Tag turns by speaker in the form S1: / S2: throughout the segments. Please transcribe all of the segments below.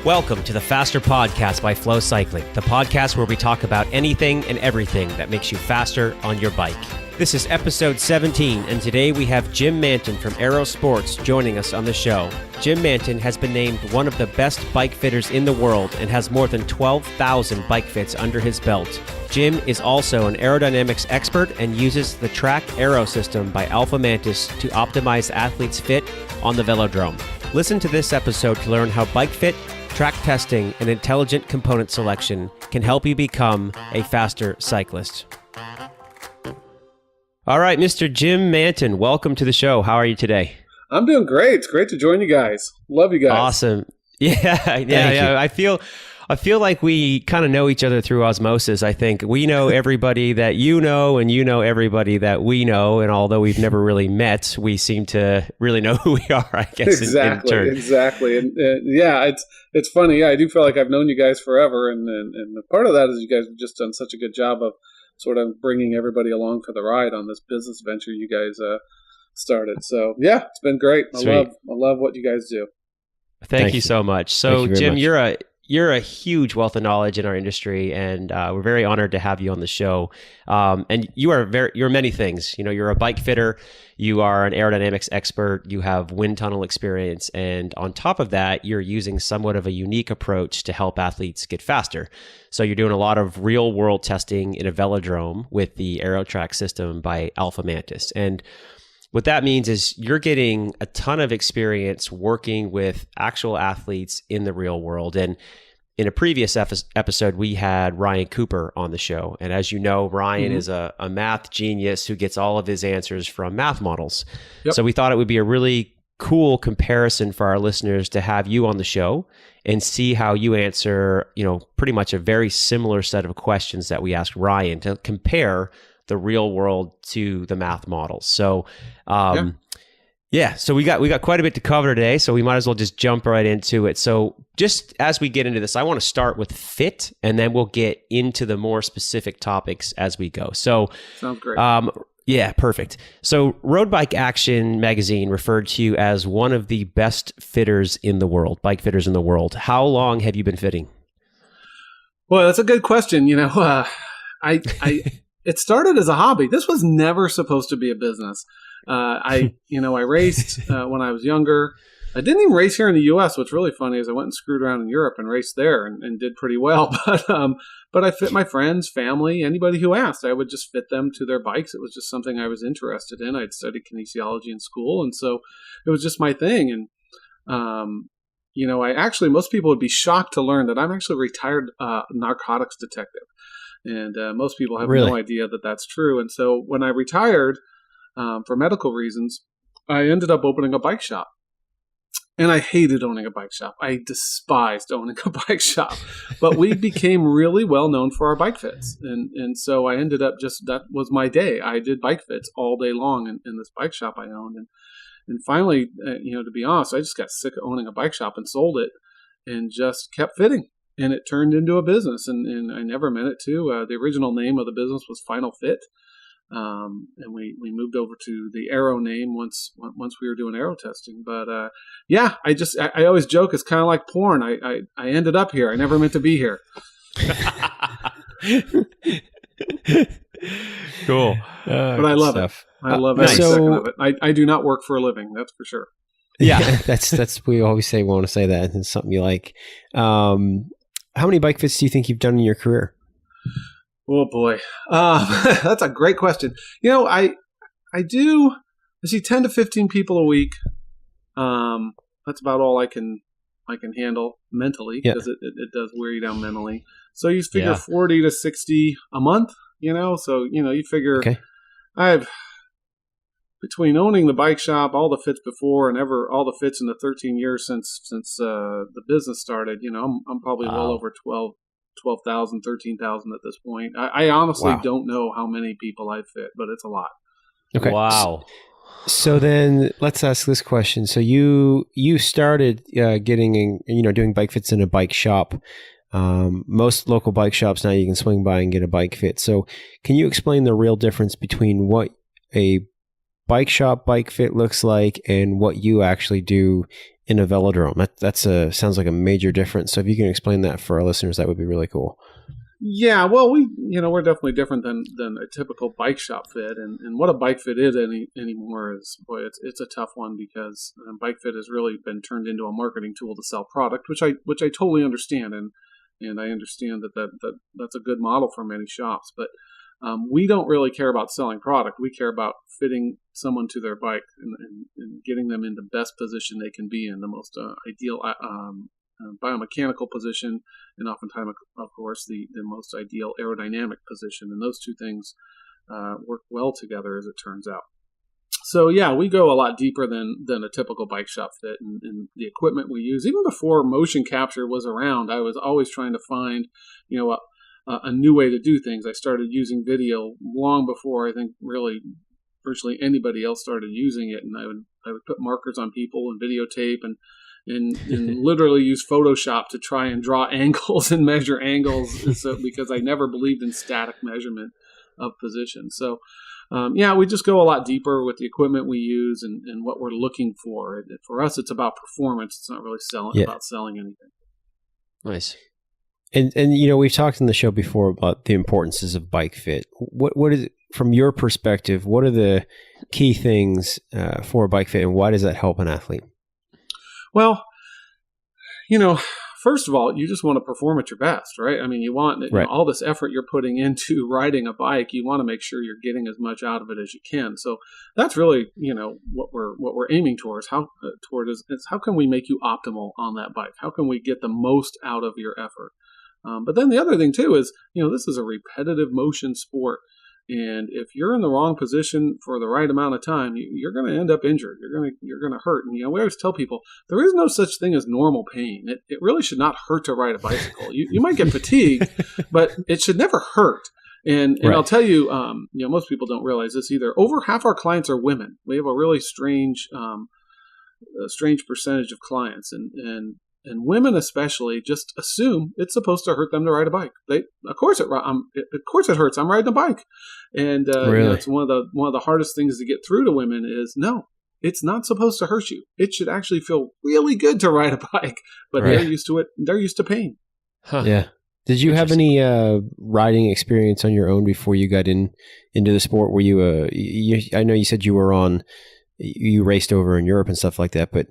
S1: Welcome to the Faster Podcast by FLO Cycling, the podcast where we talk about anything and everything that makes you faster on your bike. This is episode 17, and today we have Jim Manton from Aero Sports joining us on the show. Jim Manton has been named one of the best bike fitters in the world and has more than 12,000 bike fits under his belt. Jim is also an aerodynamics expert and uses the track Aero system by Alphamantis to optimize athletes' fit on the velodrome. Listen to this episode to learn how bike fit, track testing, and intelligent component selection can help you become a faster cyclist. All right, Mr. Jim Manton, welcome to the show. How are you today?
S2: I'm doing great. It's great to join you guys. Love you guys.
S1: Awesome. Yeah. I feel like we kind of know each other through osmosis. I think we know everybody that you know, and you know everybody that we know. And although we've never really met, we seem to really know who we are, I guess.
S2: Exactly. And yeah, it's funny. Yeah, I do feel like I've known you guys forever. And part of that is you guys have just done such a good job of sort of bringing everybody along for the ride on this business venture you guys started. So yeah, it's been great. I love what you guys do.
S1: Thank you so much. So Jim, you're a huge wealth of knowledge in our industry, and we're very honored to have you on the show. And you're many things. You know, you're a bike fitter, you are an aerodynamics expert, you have wind tunnel experience, and on top of that, you're using somewhat of a unique approach to help athletes get faster. So you're doing a lot of real world testing in a velodrome with the Aero track system by Alphamantis. And what that means is you're getting a ton of experience working with actual athletes in the real world. And in a previous episode, we had Ryan Cooper on the show. And as you know, Ryan is a math genius who gets all of his answers from math models. Yep. So we thought it would be a really cool comparison for our listeners to have you on the show and see how you answer, pretty much a very similar set of questions that we asked Ryan, to compare the real world to the math models. So, so we got quite a bit to cover today, so we might as well just jump right into it. So just as we get into this, I want to start with fit, and then we'll get into the more specific topics as we go. So
S2: sounds great.
S1: Yeah, perfect. So Road Bike Action magazine referred to you as one of the best fitters in the world, bike fitters in the world. How long have you been fitting?
S2: Well, that's a good question. It started as a hobby. This was never supposed to be a business. I raced when I was younger. I didn't even race here in the U.S. What's really funny is I went and screwed around in Europe and raced there and did pretty well. But I fit my friends, family, anybody who asked. I would just fit them to their bikes. It was just something I was interested in. I'd studied kinesiology in school, and so it was just my thing. And most people would be shocked to learn that I'm actually a retired narcotics detective. And most people have no idea that that's true. And so when I retired for medical reasons, I ended up opening a bike shop. And I hated owning a bike shop. I despised owning a bike shop. But we became really well known for our bike fits. And so I ended up that was my day. I did bike fits all day long in this bike shop I owned. And finally, to be honest, I just got sick of owning a bike shop and sold it and just kept fitting. And it turned into a business, and I never meant it to. The original name of the business was Final Fit, and we moved over to the Aero name once we were doing aero testing. But I always joke it's kind of like porn. I ended up here. I never meant to be here.
S1: Cool,
S2: but I love it. I love every second of it. I do not work for a living. That's for sure.
S3: Yeah, that's we always say. We want to say that it's something you like. How many bike fits do you think you've done in your career?
S2: Oh boy, that's a great question. I do. I see 10 to 15 people a week. That's about all I can handle mentally, because it does wear you down mentally. So you figure 40 to 60 a month. So you figure I've. Between owning the bike shop, all the fits before, and all the fits in the 13 years since the business started, I'm probably well over 12,000, 13,000 at this point. I honestly don't know how many people I fit, but it's a lot.
S3: Okay.
S1: Wow.
S3: So then let's ask this question. So you started doing bike fits in a bike shop. Most local bike shops now you can swing by and get a bike fit. So can you explain the real difference between what a bike shop bike fit looks like and what you actually do in a velodrome? That's sounds like a major difference. So if you can explain that for our listeners, that would be really cool.
S2: Yeah, well, we're definitely different than a typical bike shop fit, and what a bike fit is anymore is, boy, it's a tough one, because bike fit has really been turned into a marketing tool to sell product, which I totally understand, and I understand that's a good model for many shops, but we don't really care about selling product. We care about fitting someone to their bike and getting them in the best position they can be in, the most ideal biomechanical position, and oftentimes, of course, the most ideal aerodynamic position. And those two things work well together, as it turns out. So yeah, we go a lot deeper than a typical bike shop fit, and the equipment we use. Even before motion capture was around, I was always trying to find, a new way to do things. I started using video long before I think really virtually anybody else started using it, and I would put markers on people and videotape and literally use Photoshop to try and draw angles and measure angles, because I never believed in static measurement of position. So, we just go a lot deeper with the equipment we use and what we're looking for. For us, it's about performance. It's not really about selling anything.
S1: Nice.
S3: And we've talked in the show before about the importances of bike fit. What is, from your perspective, what are the key things for a bike fit, and why does that help an athlete?
S2: Well, first of all, you just want to perform at your best, right? I mean, you want all this effort you're putting into riding a bike. You want to make sure you're getting as much out of it as you can. So that's really, what we're aiming towards. How can we make you optimal on that bike? How can we get the most out of your effort? But then the other thing too is, this is a repetitive motion sport. And if you're in the wrong position for the right amount of time, you're going to end up injured. You're going to hurt. And we always tell people there is no such thing as normal pain. It really should not hurt to ride a bicycle. You might get fatigued, but it should never hurt. And I'll tell you, most people don't realize this either. Over half our clients are women. We have a really strange percentage of clients, and women especially just assume it's supposed to hurt them to ride a bike. Of course it hurts. I'm riding a bike, and
S3: really?
S2: It's one of the hardest things to get through to women is no, it's not supposed to hurt you. It should actually feel really good to ride a bike, but they're used to it. They're used to pain.
S3: Huh. Yeah. Did you have any riding experience on your own before you got into the sport? Were you I know you said you raced over in Europe and stuff like that, but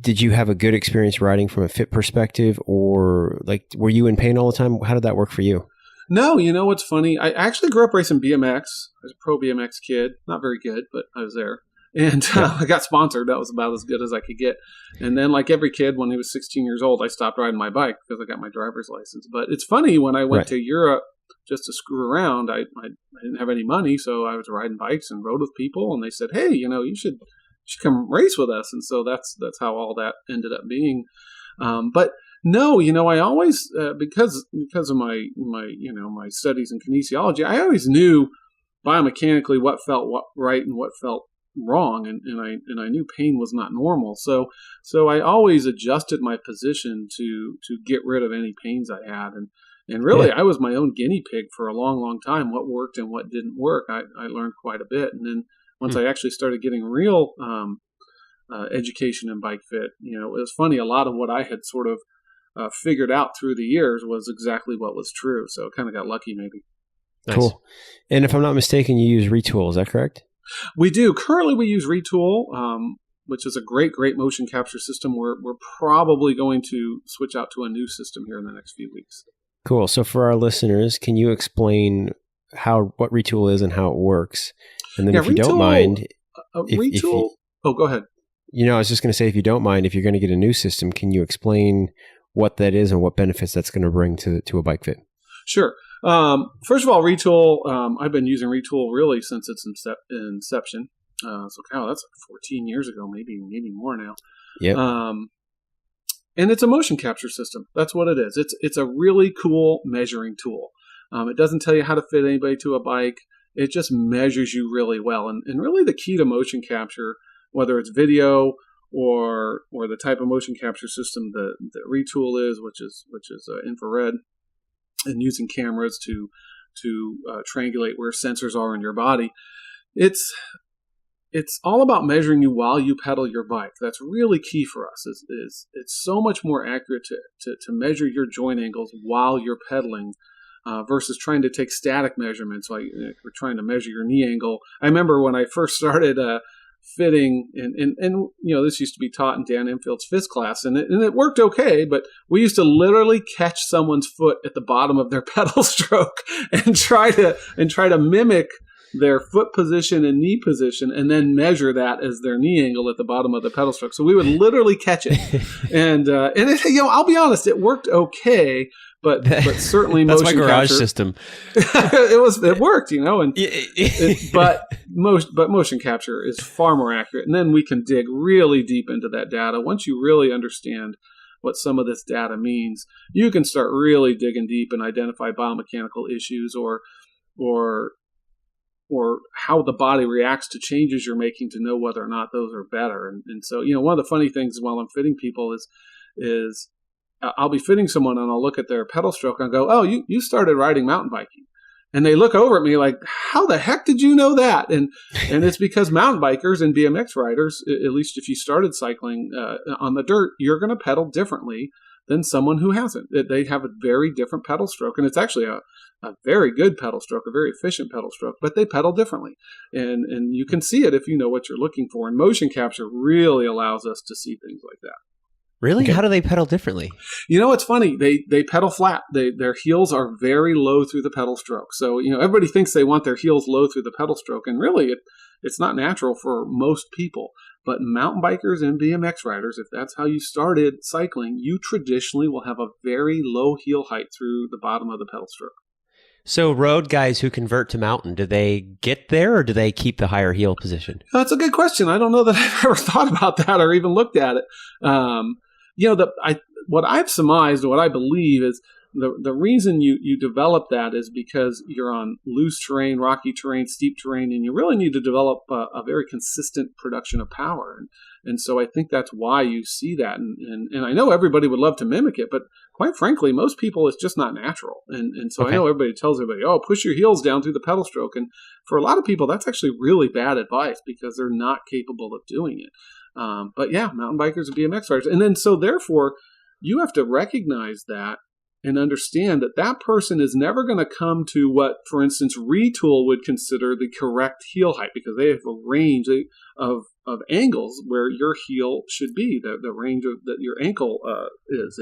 S3: did you have a good experience riding from a fit perspective, or were you in pain all the time? How did that work for you?
S2: No, what's funny? I actually grew up racing BMX. I was a pro BMX kid. Not very good, but I was there. And I got sponsored. That was about as good as I could get. And then, like every kid, when he was 16 years old, I stopped riding my bike because I got my driver's license. But it's funny, when I went to Europe just to screw around, I didn't have any money, so I was riding bikes and rode with people. And they said, hey, you should come race with us. And so that's how all that ended up being. But no, I always, because of my studies in kinesiology, I always knew biomechanically what felt right and what felt wrong. And I knew pain was not normal. So I always adjusted my position to get rid of any pains I had. And really, I was my own guinea pig for a long, long time. What worked and what didn't work, I learned quite a bit. And then once I actually started getting real education in bike fit, it was funny. A lot of what I had sort of figured out through the years was exactly what was true. So kind of got lucky, maybe.
S3: Nice. Cool. And if I'm not mistaken, you use Retool. Is that correct?
S2: We do. Currently, we use Retool, which is a great motion capture system. We're probably going to switch out to a new system here in the next few weeks.
S3: Cool. So for our listeners, can you explain what Retool is and how it works? And then if you don't mind...
S2: Retool... go ahead.
S3: I was just going to say, if you don't mind, if you're going to get a new system, can you explain what that is and what benefits that's going to bring to a bike fit?
S2: Sure. First of all, Retool, I've been using Retool really since its inception. That's 14 years ago, maybe more now.
S3: Yeah.
S2: And it's a motion capture system. That's what it is. It's a really cool measuring tool. It doesn't tell you how to fit anybody to a bike. It just measures you really well. And really the key to motion capture, whether it's video or the type of motion capture system that Retool is, which is infrared, and using cameras to triangulate where sensors are in your body, it's it's all about measuring you while you pedal your bike. That's really key for us. Is it's so much more accurate to measure your joint angles while you're pedaling versus trying to take static measurements like we're trying to measure your knee angle. I remember when I first started fitting, and this used to be taught in Dan Enfield's FIS class, and it worked okay, but we used to literally catch someone's foot at the bottom of their pedal stroke and try to mimic their foot position and knee position, and then measure that as their knee angle at the bottom of the pedal stroke. So we would literally catch it, and I'll be honest, it worked okay, but certainly
S1: that's
S2: motion
S1: my garage
S2: capture,
S1: system.
S2: it worked, but motion capture is far more accurate, and then we can dig really deep into that data. Once you really understand what some of this data means, you can start really digging deep and identify biomechanical issues or how the body reacts to changes you're making to know whether or not those are better. And so, one of the funny things while I'm fitting people is I'll be fitting someone and I'll look at their pedal stroke and go, oh, you started riding mountain biking. And they look over at me like, how the heck did you know that? And it's because mountain bikers and BMX riders, at least if you started cycling on the dirt, you're going to pedal differently than someone who hasn't. They have a very different pedal stroke, and it's actually a very good pedal stroke, a very efficient pedal stroke, but they pedal differently. And you can see it if you know what you're looking for. And motion capture really allows us to see things like that.
S1: Really? Okay. How do they pedal differently?
S2: It's funny. They pedal flat. Their heels are very low through the pedal stroke. So, everybody thinks they want their heels low through the pedal stroke, and really it's not natural for most people. But mountain bikers and BMX riders, if that's how you started cycling, you traditionally will have a very low heel height through the bottom of the pedal stroke.
S1: So road guys who convert to mountain, do they get there or do they keep the higher heel position?
S2: That's a good question. I don't know that I've ever thought about that or even looked at it. What I've surmised, what I believe is the reason you develop that is because you're on loose terrain, rocky terrain, steep terrain, and you really need to develop a very consistent production of power. And so I think that's why you see that. And I know everybody would love to mimic it, but quite frankly, most people, it's just not natural. And so okay. I know everybody tells everybody, oh, push your heels down through the pedal stroke. And for a lot of people, that's actually really bad advice because they're not capable of doing it. But yeah, mountain bikers and BMX riders. And then so therefore, you have to recognize that and understand that person is never going to come to what, for instance, Retool would consider the correct heel height because they have a range of angles where your heel should be, the range that your ankle is.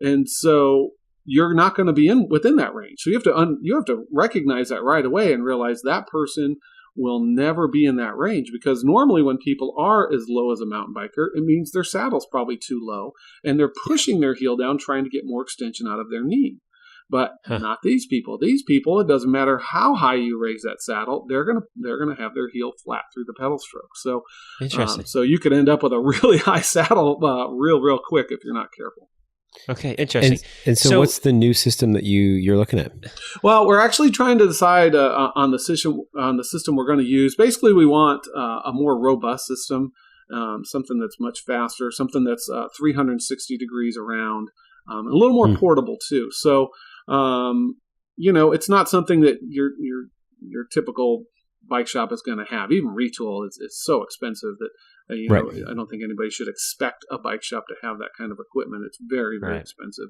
S2: And so you're not going to be within that range. So you have to recognize that right away and realize that person will never be in that range because normally when people are as low as a mountain biker, it means their saddle's probably too low and they're pushing their heel down trying to get more extension out of their knee. But not these people. These people, it doesn't matter how high you raise that saddle, they're gonna have their heel flat through the pedal stroke. So interesting. So you could end up with a really high saddle real quick if you're not careful.
S1: Okay, interesting.
S3: And so what's the new system that you're looking at?
S2: Well, we're actually trying to decide on the system we're going to use. Basically, we want a more robust system, something that's much faster, something that's 360 degrees around, a little more portable too. So, it's not something that your typical bike shop is going to have. Even Retool is so expensive that right. I don't think anybody should expect a bike shop to have that kind of equipment. It's very, very right. expensive.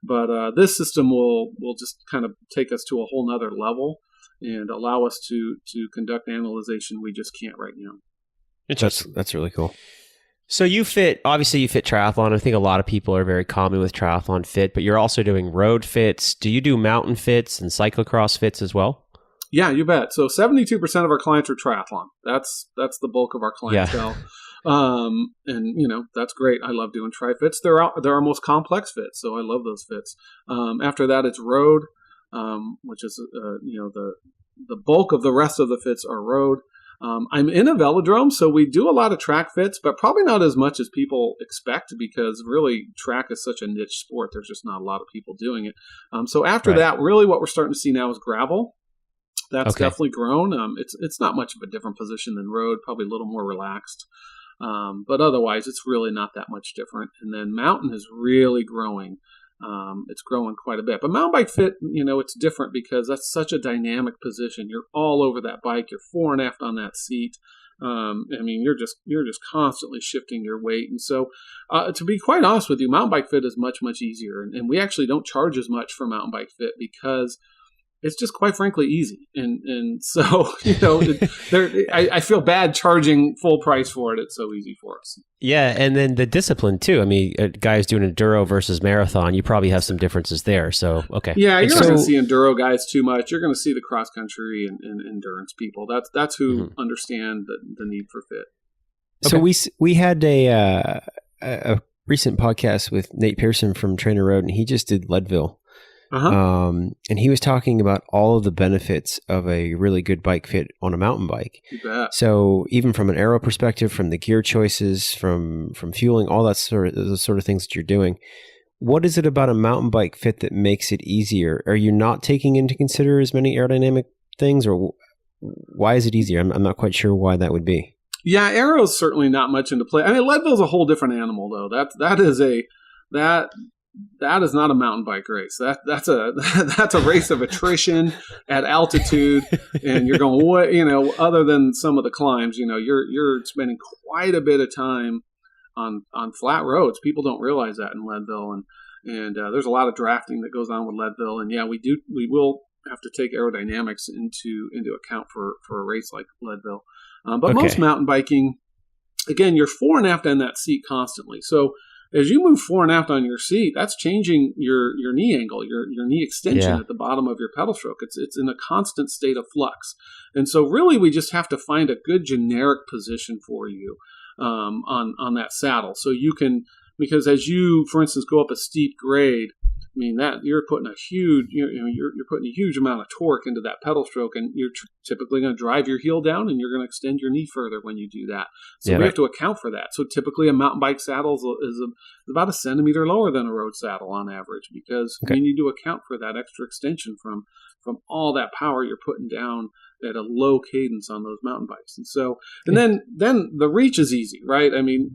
S2: But this system will just kind of take us to a whole nother level and allow us to conduct analyzation we just can't right now.
S3: That's really cool.
S1: So obviously you fit triathlon. I think a lot of people are very common with triathlon fit, but you're also doing road fits. Do you do mountain fits and cyclocross fits as well?
S2: Yeah, you bet. So 72% of our clients are triathlon. That's the bulk of our clientele. Yeah. And that's great. I love doing tri-fits. They're our most complex fits, so I love those fits. After that, it's road, which is the bulk of the rest of the fits are road. I'm in a velodrome, so we do a lot of track fits, but probably not as much as people expect because really track is such a niche sport. There's just not a lot of people doing it. So after that, really what we're starting to see now is gravel. That's definitely grown. It's not much of a different position than road, probably a little more relaxed. But otherwise, it's really not that much different. And then mountain is really growing. It's growing quite a bit. But mountain bike fit, it's different because that's such a dynamic position. You're all over that bike. You're fore and aft on that seat. You're just constantly shifting your weight. And so, to be quite honest with you, mountain bike fit is much, much easier. And we actually don't charge as much for mountain bike fit because it's just quite frankly easy. And so, I feel bad charging full price for it. It's so easy for us.
S1: Yeah. And then the discipline too. I mean, guys doing enduro versus marathon, you probably have some differences there. So, okay.
S2: Yeah. You're not going to see enduro guys too much. You're going to see the cross country and endurance people. That's who understand the need for fit.
S3: Okay. So we had a recent podcast with Nate Pearson from Trainer Road, and he just did Leadville. And he was talking about all of the benefits of a really good bike fit on a mountain bike.
S2: You bet.
S3: So even from an aero perspective, from the gear choices, from fueling, all that those sort of things that you're doing, what is it about a mountain bike fit that makes it easier? Are you not taking into consider as many aerodynamic things, or why is it easier? I'm not quite sure why that would be.
S2: Yeah, Aero is certainly not much into play. I mean, Leadville's a whole different animal, though. That is not a mountain bike race. That's a race of attrition at altitude, and you're going, other than some of the climbs, you're spending quite a bit of time on flat roads. People don't realize that in Leadville, and there's a lot of drafting that goes on with Leadville, and yeah, we will have to take aerodynamics into account for a race like Leadville. But most mountain biking, again, you're fore and aft on that seat constantly. So as you move fore and aft on your seat, that's changing your knee angle, your knee extension at the bottom of your pedal stroke. It's in a constant state of flux. And so really we just have to find a good generic position for you on that saddle. So you can, because as you, for instance, go up a steep grade, I mean that you're putting a huge amount of torque into that pedal stroke, and you're typically going to drive your heel down, and you're going to extend your knee further when you do that. So we have to account for that. So typically a mountain bike saddle is about a centimeter lower than a road saddle on average, because we need to account for that extra extension from all that power you're putting down at a low cadence on those mountain bikes. And so, and then the reach is easy, right? I mean,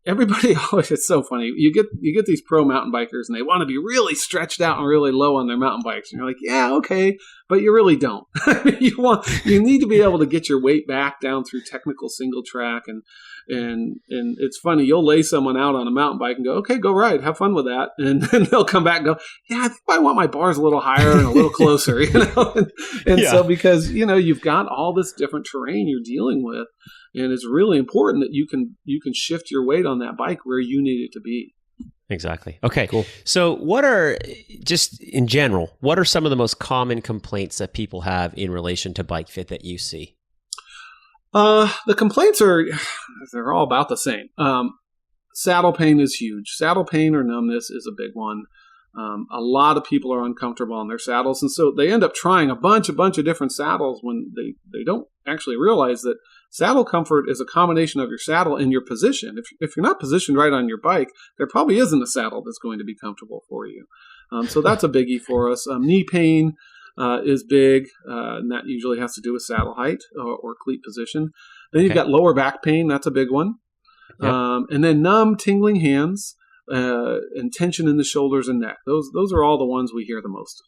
S2: everybody always, it's so funny. You get these pro mountain bikers and they want to be really stretched out and really low on their mountain bikes. And you're like, yeah, okay, but you really don't. You need to be able to get your weight back down through technical single track. And it's funny. You'll lay someone out on a mountain bike and go, okay, go ride, have fun with that. And then they'll come back and go, yeah, I think I want my bars a little higher and a little closer, So because, you've got all this different terrain you're dealing with. And it's really important that you can shift your weight on that bike where you need it to be.
S1: Exactly. Okay, cool. So what are, just in general, what are some of the most common complaints that people have in relation to bike fit that you see?
S2: The complaints they're all about the same. Saddle pain is huge. Saddle pain or numbness is a big one. A lot of people are uncomfortable on their saddles, and so they end up trying a bunch of different saddles when they don't actually realize that saddle comfort is a combination of your saddle and your position. If you're not positioned right on your bike, there probably isn't a saddle that's going to be comfortable for you. So that's a biggie for us. Knee pain is big, and that usually has to do with saddle height or cleat position. Then you've got lower back pain. That's a big one. Yep. And then numb, tingling hands. And tension in the shoulders and neck. Those are all the ones we hear the most.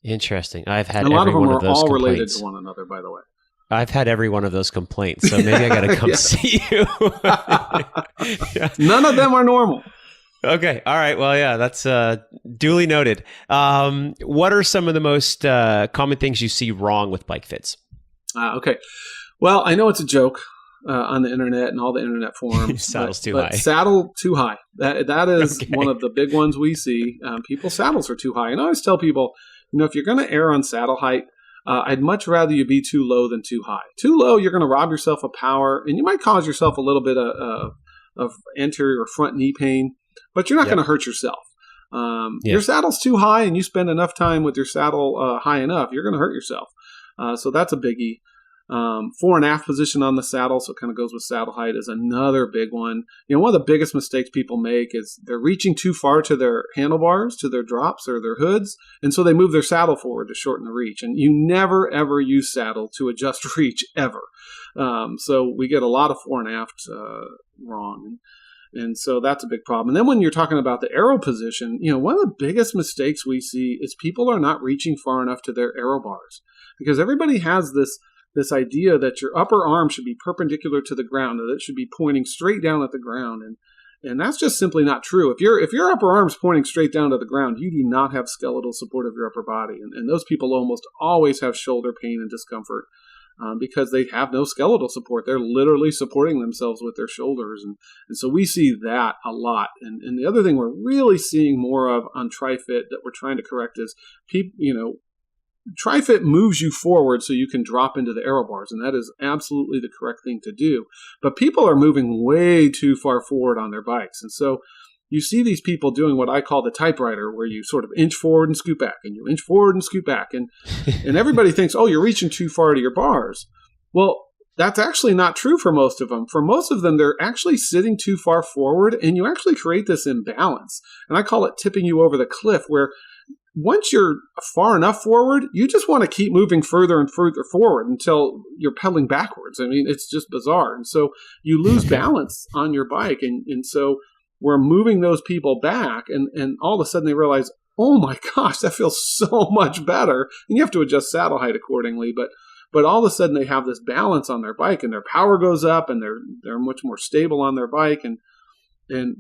S1: Interesting. I've had
S2: a lot of them are all
S1: complaints.
S2: Related to one another, by the way.
S1: I've had every one of those complaints, so maybe I got to come see you.
S2: None of them are normal.
S1: Okay. All right. Well, yeah, that's duly noted. What are some of the most common things you see wrong with bike fits?
S2: Okay. Well, I know it's a joke on the internet and all the internet forums.
S1: Saddle's too high.
S2: Saddle too high. That is one of the big ones we see. People's saddles are too high. And I always tell people, if you're going to err on saddle height, I'd much rather you be too low than too high. Too low, you're going to rob yourself of power, and you might cause yourself a little bit of anterior or front knee pain, but you're not going to hurt yourself. Your saddle's too high, and you spend enough time with your saddle high enough, you're going to hurt yourself. So that's a biggie. Fore and aft position on the saddle, so it kind of goes with saddle height, is another big one. One of the biggest mistakes people make is they're reaching too far to their handlebars, to their drops or their hoods, and so they move their saddle forward to shorten the reach. And you never, ever use saddle to adjust reach, ever. So we get a lot of fore and aft wrong. And so that's a big problem. And then when you're talking about the aero position, one of the biggest mistakes we see is people are not reaching far enough to their aero bars, because everybody has this idea that your upper arm should be perpendicular to the ground, that it should be pointing straight down at the ground. And that's just simply not true. If your upper arm's pointing straight down to the ground, you do not have skeletal support of your upper body. And those people almost always have shoulder pain and discomfort because they have no skeletal support. They're literally supporting themselves with their shoulders. And so we see that a lot. And the other thing we're really seeing more of on TriFit that we're trying to correct is people, TriFit moves you forward so you can drop into the aero bars, and that is absolutely the correct thing to do. But people are moving way too far forward on their bikes. And so you see these people doing what I call the typewriter, where you sort of inch forward and scoot back, and you inch forward and scoot back. And everybody thinks, oh, you're reaching too far to your bars. Well, that's actually not true for most of them. For most of them, they're actually sitting too far forward, and you actually create this imbalance. And I call it tipping you over the cliff, where once you're far enough forward, you just want to keep moving further and further forward until you're pedaling backwards. I mean, it's just bizarre. And so you lose balance on your bike. And so we're moving those people back, and all of a sudden they realize, oh my gosh, that feels so much better. And you have to adjust saddle height accordingly. But all of a sudden they have this balance on their bike, and their power goes up, and they're much more stable on their bike, and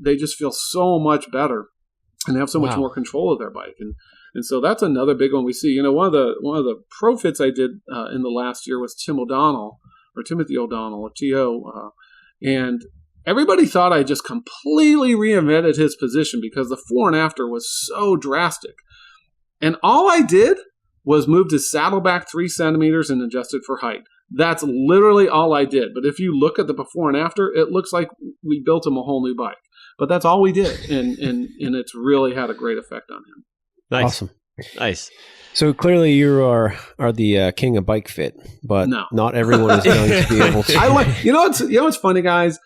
S2: they just feel so much better, and they have so much more control of their bike. And so that's another big one we see. One of the pro fits I did in the last year was Timothy O'Donnell, T.O. And everybody thought I just completely reinvented his position because the fore and after was so drastic. And all I did was moved his saddle back 3 centimeters and adjusted for height. That's literally all I did. But if you look at the before and after, it looks like we built him a whole new bike. But that's all we did. And it's really had a great effect on him.
S1: Nice.
S3: Awesome.
S1: Nice.
S3: So clearly you are the king of bike fit, but not everyone is going to be able to.
S2: You know what's funny, guys?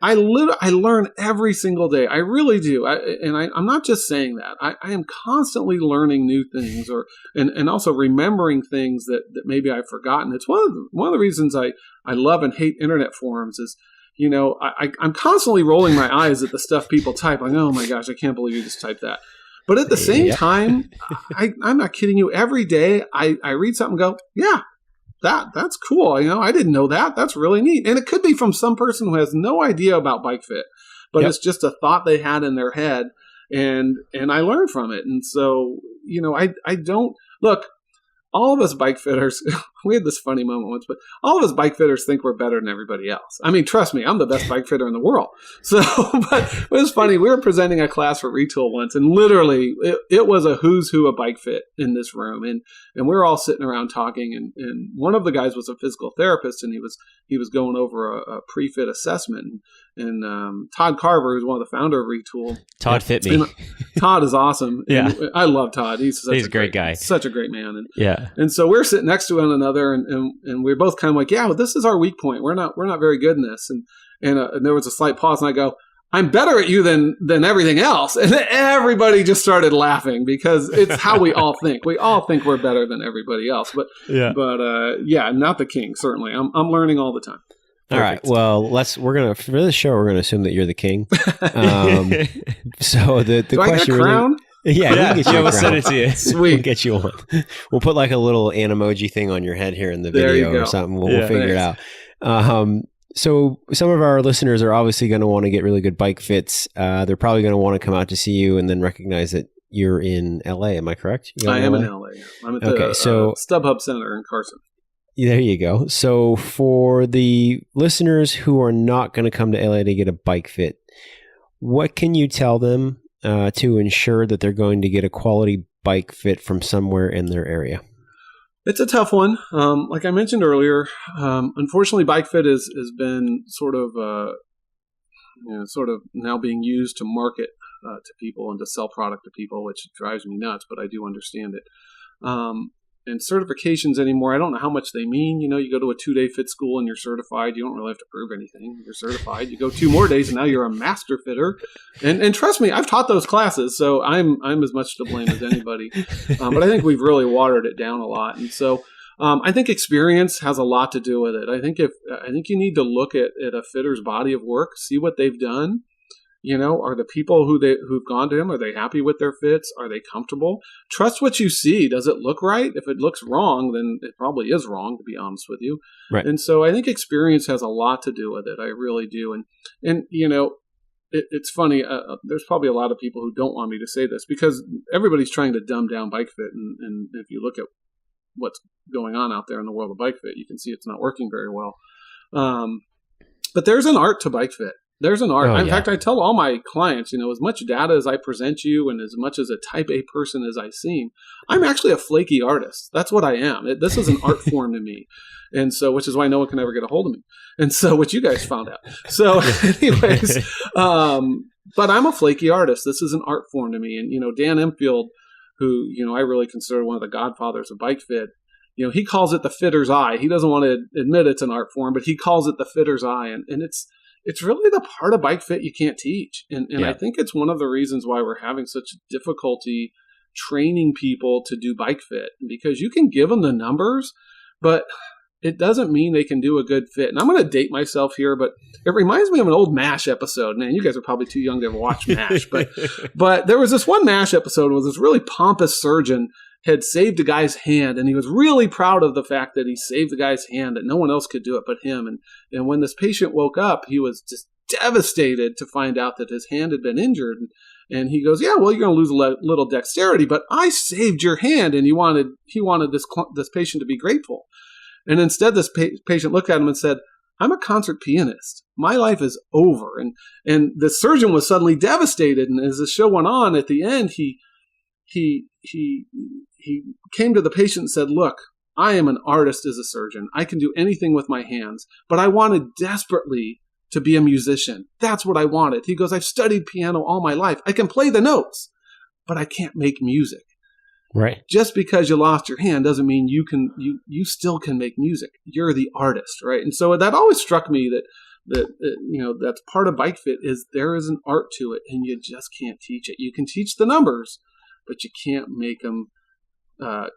S2: I learn every single day. I really do. I'm not just saying that. I am constantly learning new things, and also remembering things that maybe I've forgotten. It's one of the reasons I love and hate internet forums is, I'm constantly rolling my eyes at the stuff people type. Like, oh my gosh, I can't believe you just typed that. But at the same time, I'm not kidding you. Every day I read something and go, yeah, that's cool. I didn't know that. That's really neat. And it could be from some person who has no idea about bike fit, but it's just a thought they had in their head, and I learned from it. And so, I don't look. All of us bike fitters, we had this funny moment once, but all of us bike fitters think we're better than everybody else. I mean, trust me, I'm the best bike fitter in the world. So, but it was funny. We were presenting a class for Retool once, and literally it was a who's who of bike fit in this room. And we were all sitting around talking, and one of the guys was a physical therapist, and he was going over a pre-fit assessment. And Todd Carver, who's one of the founder of Retool.
S1: Todd fit me.
S2: Todd is awesome.
S1: Yeah.
S2: I love Todd. He's
S1: a great guy.
S2: Such a great man.
S1: And,
S2: and so we're sitting next to one another, and we're both kind of like, yeah, well, this is our weak point. We're not very good in this. And there was a slight pause, and I go, I'm better at you than everything else. And everybody just started laughing because it's how we all think. We all think we're better than everybody else. But not the king, certainly. I'm learning all the time.
S3: All right. Well, for this show, we're gonna assume that you're the king. So the
S2: Do
S3: question,
S2: I get a crown?
S3: We'll get you a
S1: we'll
S3: crown.
S1: send it to you.
S2: Sweet.
S3: We'll get you one. We'll put like a little emoji thing on your head here in the video or something. We'll figure it out. So some of our listeners are obviously going to want to get really good bike fits. They're probably going to want to come out to see you and then recognize that you're in LA. Am I correct?
S2: I am in LA. I'm at the StubHub Center in Carson.
S3: There you go. So for the listeners who are not going to come to LA to get a bike fit, what can you tell them to ensure that they're going to get a quality bike fit from somewhere in their area?
S2: It's a tough one. Like I mentioned earlier, unfortunately, bike fit has been sort of now being used to market to people and to sell product to people, which drives me nuts, but I do understand it. And certifications anymore, I don't know how much they mean. You go to a 2-day fit school and you're certified. You don't really have to prove anything. You're certified. You go 2 more days and now you're a master fitter. And trust me, I've taught those classes, so I'm as much to blame as anybody. But I think we've really watered it down a lot. And so I think experience has a lot to do with it. I think you need to look at a fitter's body of work, see what they've done, Are the people who've gone to him, are they happy with their fits? Are they comfortable? Trust what you see. Does it look right? If it looks wrong, then it probably is wrong, to be honest with you.
S3: Right.
S2: And so I think experience has a lot to do with it. I really do. And it's funny. There's probably a lot of people who don't want me to say this because everybody's trying to dumb down bike fit. And if you look at what's going on out there in the world of bike fit, you can see it's not working very well. But there's an art to bike fit. There's an art. In fact, I tell all my clients, as much data as I present you and as much as a type A person as I seem, I'm actually a flaky artist. That's what I am. This is an art form to me. And so, which is why no one can ever get a hold of me. And so, which you guys found out. So anyways, but I'm a flaky artist. This is an art form to me. And, Dan Empfield, who, I really consider one of the godfathers of bike fit, he calls it the fitter's eye. He doesn't want to admit it's an art form, but he calls it the fitter's eye. And it's really the part of bike fit you can't teach. And I think it's one of the reasons why we're having such difficulty training people to do bike fit, because you can give them the numbers, but it doesn't mean they can do a good fit. And I'm going to date myself here, but it reminds me of an old MASH episode. Man, you guys are probably too young to ever watch MASH, but there was this one MASH episode where this really pompous surgeon had saved a guy's hand, and he was really proud of the fact that he saved the guy's hand, that no one else could do it but him. And when this patient woke up, he was just devastated to find out that his hand had been injured. And he goes, "Yeah, well, you're going to lose a little dexterity, but I saved your hand." And he wanted this patient to be grateful. And instead, this patient looked at him and said, "I'm a concert pianist. My life is over." And the surgeon was suddenly devastated. And as the show went on, at the end, he came to the patient and said, "Look, I am an artist as a surgeon. I can do anything with my hands, but I wanted desperately to be a musician. That's what I wanted." He goes, "I've studied piano all my life. I can play the notes, but I can't make music."
S3: Right.
S2: Just because you lost your hand doesn't mean you still can make music. You're the artist, right? And so that always struck me that that's part of bike fit, is there is an art to it, and you just can't teach it. You can teach the numbers, but you can't make them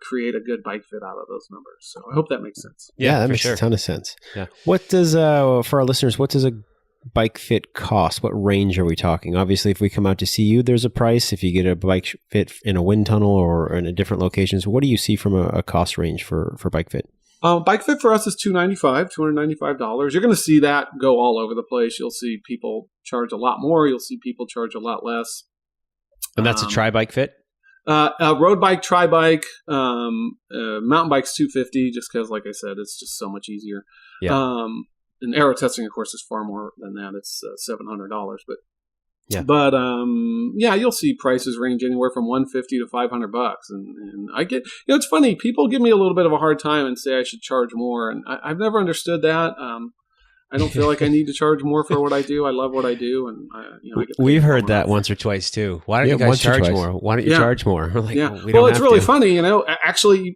S2: create a good bike fit out of those numbers. So I hope that makes sense.
S3: Yeah, that makes a ton of sense.
S1: Yeah.
S3: What does, for our listeners, what does a bike fit cost? What range are we talking? Obviously, if we come out to see you, there's a price. If you get a bike fit in a wind tunnel or in a different locations, what do you see from a cost range for bike fit?
S2: Bike fit for us is $295. You're going to see that go all over the place. You'll see people charge a lot more. You'll see people charge a lot less.
S1: And that's a tri-bike fit?
S2: A road bike, tri-bike, mountain bike's $250, just because, like I said, it's just so much easier.
S1: Yeah.
S2: And Aero testing, of course, is far more than that. It's $700. But you'll see prices range anywhere from $150 to $500. And I get, it's funny. People give me a little bit of a hard time and say I should charge more, and I've never understood that. I don't feel like I need to charge more for what I do. I love what I do, and I get
S1: we've heard that once or twice too. Why don't you guys charge more? Why don't you charge more? We're like,
S2: well, it's really funny, Actually,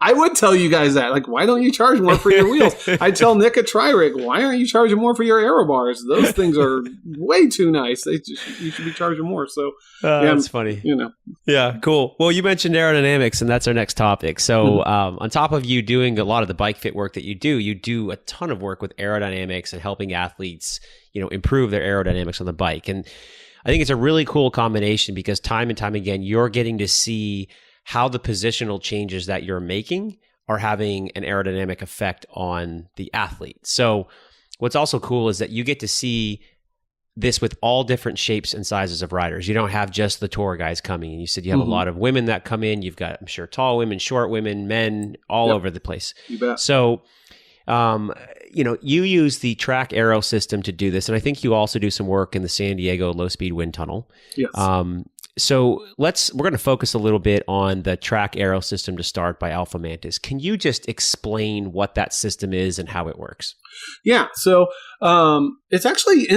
S2: I would tell you guys that. Like, why don't you charge more for your wheels? I tell Nick at Tri-Rig, why aren't you charging more for your Aero bars? Those things are way too nice. You should be charging more. So
S1: that's funny. Yeah, cool. Well, you mentioned aerodynamics, and that's our next topic. So on top of you doing a lot of the bike fit work that you do a ton of work with aerodynamics and helping athletes, improve their aerodynamics on the bike. And I think it's a really cool combination because time and time again, you're getting to see how the positional changes that you're making are having an aerodynamic effect on the athlete. So what's also cool is that you get to see this with all different shapes and sizes of riders. You don't have just the tour guys coming. And you said you have a lot of women that come in. You've got, I'm sure, tall women, short women, men, all over the place.
S2: You bet.
S1: So you use the track Aero system to do this, and I think you also do some work in the San Diego low-speed wind tunnel.
S2: Yes.
S1: So we're going to focus a little bit on the track Aero system to start by Alphamantis. Can you just explain what that system is and how it works?
S2: Yeah. So it's actually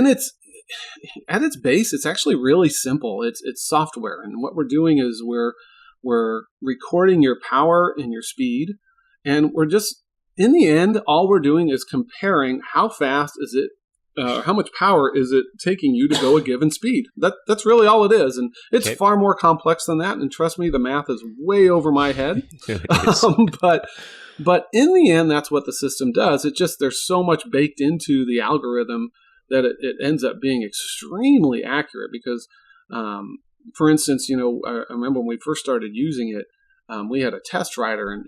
S2: at its base, it's actually really simple. It's software, and what we're doing is we're recording your power and your speed, and we're just, in the end, all we're doing is comparing how fast is it, how much power is it taking you to go a given speed. That's really all it is. And it's far more complex than that. And trust me, the math is way over my head. But in the end, that's what the system does. It just, there's so much baked into the algorithm that it ends up being extremely accurate because, for instance, I remember when we first started using it, we had a test rider and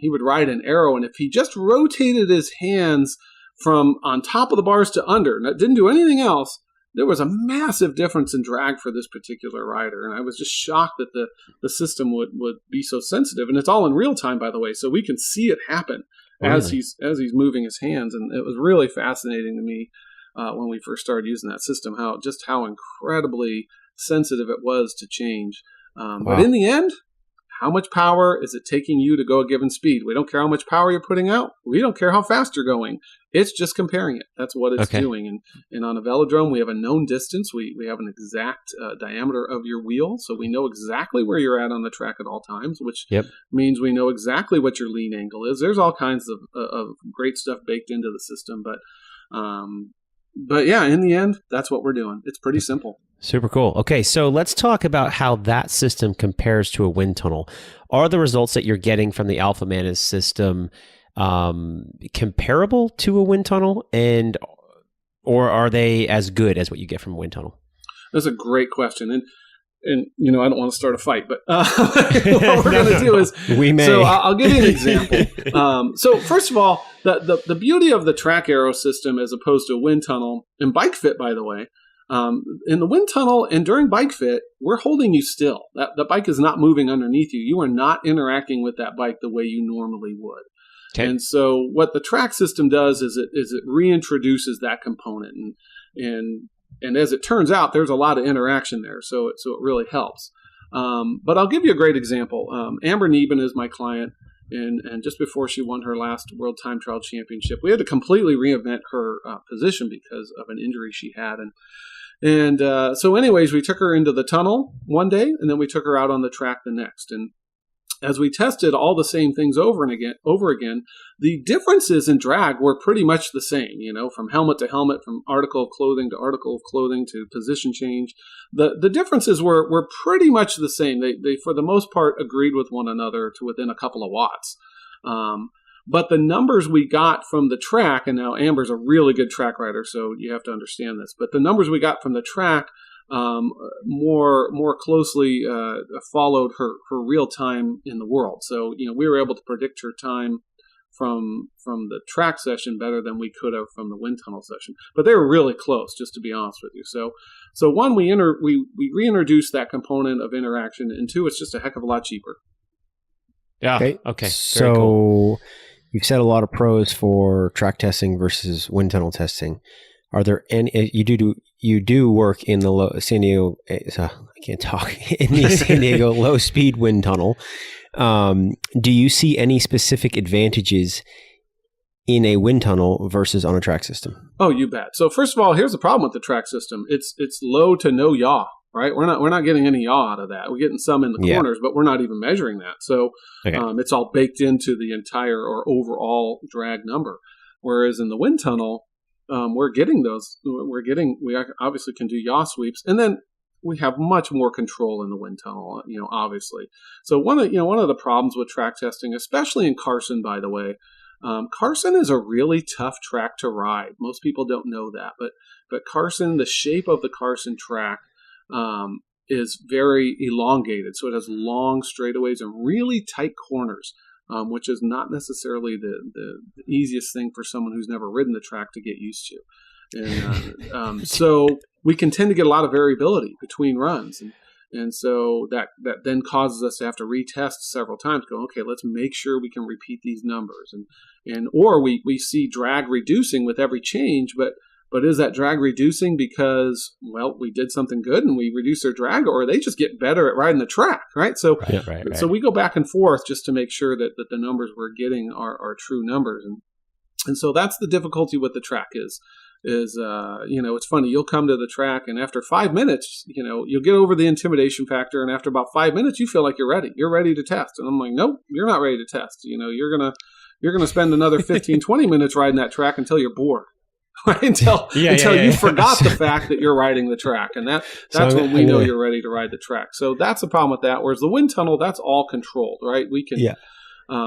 S2: he would ride an Aero, and if he just rotated his hands from on top of the bars to under, and didn't do anything else, there was a massive difference in drag for this particular rider. And I was just shocked that the system would be so sensitive. And it's all in real time, by the way, so we can see it happen as he's moving his hands. And it was really fascinating to me when we first started using that system, how incredibly sensitive it was to change. But in the end, how much power is it taking you to go a given speed? We don't care how much power you're putting out. We don't care how fast you're going. It's just comparing it. That's what it's doing. And on a velodrome, we have a known distance. We have an exact diameter of your wheel. So we know exactly where you're at on the track at all times, which means we know exactly what your lean angle is. There's all kinds of great stuff baked into the system. But yeah, in the end, that's what we're doing. It's pretty simple.
S1: Super cool. Okay, so let's talk about how that system compares to a wind tunnel. Are the results that you're getting from the Alphamantis system comparable to a wind tunnel, or are they as good as what you get from a wind tunnel?
S2: That's a great question, and I don't want to start a fight, but what we're going to do is
S3: we may.
S2: So I'll give you an example. So first of all, the beauty of the track Aero system as opposed to a wind tunnel and bike fit, by the way. In the wind tunnel and during bike fit, we're holding you still. The bike is not moving underneath you. You are not interacting with that bike the way you normally would. Okay. And so what the track system does is it reintroduces that component. And as it turns out, there's a lot of interaction there. So it really helps. But I'll give you a great example. Amber Neben is my client. And just before she won her last World Time Trial Championship, we had to completely reinvent her position because of an injury she had. And so anyways, we took her into the tunnel one day, and then we took her out on the track the next. And as we tested all the same things over again, the differences in drag were pretty much the same, from helmet to helmet, from article of clothing to article of clothing to position change. The differences were pretty much the same. They for the most part, agreed with one another to within a couple of watts. But the numbers we got from the track, and now Amber's a really good track rider, so you have to understand this, but the numbers we got from the track more closely followed her real time in the world. So, we were able to predict her time from the track session better than we could have from the wind tunnel session. But they were really close, just to be honest with you. So one, we reintroduced that component of interaction, and two, it's just a heck of a lot cheaper.
S1: Yeah. Okay.
S3: So
S1: cool.
S3: You've said a lot of pros for track testing versus wind tunnel testing. Are there any? You do work in the San Diego. I can't talk in the San Diego low speed wind tunnel. Do you see any specific advantages in a wind tunnel versus on a track system?
S2: Oh, you bet. So first of all, here's the problem with the track system. It's low to no yaw, right? We're not getting any yaw out of that. We're getting some in the corners, but we're not even measuring that. So it's all baked into the entire or overall drag number. Whereas in the wind tunnel, we're getting those. We obviously can do yaw sweeps, and then we have much more control in the wind tunnel, obviously. So one of the problems with track testing, especially in Carson, by the way, Carson is a really tough track to ride. Most people don't know that, but Carson, the shape of the Carson track is very elongated. So it has long straightaways and really tight corners, which is not necessarily the easiest thing for someone who's never ridden the track to get used to. And so we can tend to get a lot of variability between runs. And so that then causes us to have to retest several times, go, okay, let's make sure we can repeat these numbers. Or we see drag reducing with every change, but is that drag reducing because, well, we did something good and we reduce their drag, or they just get better at riding the track, right? So So we go back and forth just to make sure that the numbers we're getting are true numbers. And so that's the difficulty with the track is it's funny. You'll come to the track, and after 5 minutes, you'll get over the intimidation factor, and after about 5 minutes, you feel like you're ready. You're ready to test. And I'm like, nope, you're not ready to test. You're gonna spend another 15, 20 minutes riding that track until you're bored. Right? Until you forgot the fact that you're riding the track, and that's when we know you're ready to ride the track. So that's the problem with that. Whereas the wind tunnel, that's all controlled, right? We can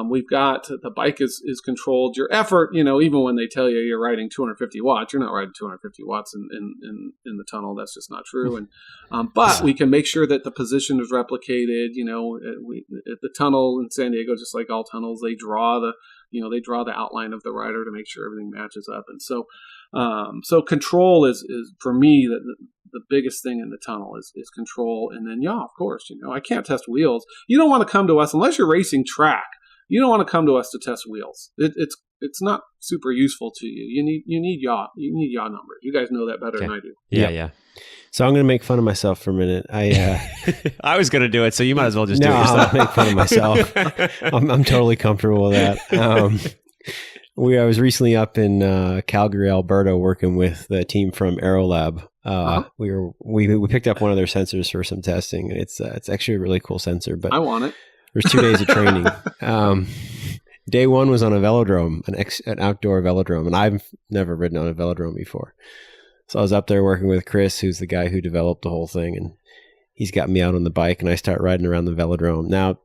S2: We've got the bike is controlled. Your effort, even when they tell you you're riding 250 watts, you're not riding 250 watts in the tunnel. That's just not true. And but we can make sure that the position is replicated. At the tunnel in San Diego, just like all tunnels, they draw the outline of the rider to make sure everything matches up. And so control is for me the biggest thing in the tunnel is control. And then, of course, I can't test wheels. You don't want to come to us unless you're racing track. You don't want to come to us to test wheels. It's not super useful to you. You need yaw numbers. You guys know that better than I do.
S1: Yeah.
S3: So I'm going to make fun of myself for a minute.
S1: I was going to do it, so you might as well just do it yourself.
S3: I'll make fun of myself. I'm totally comfortable with that. I was recently up in Calgary, Alberta, working with the team from Aero Lab. We picked up one of their sensors for some testing. It's actually a really cool sensor, but
S2: I want it.
S3: There's 2 days of training. Day one was on a velodrome, an outdoor velodrome, and I've never ridden on a velodrome before. So I was up there working with Chris, who's the guy who developed the whole thing, and he's got me out on the bike, and I start riding around the velodrome. Now,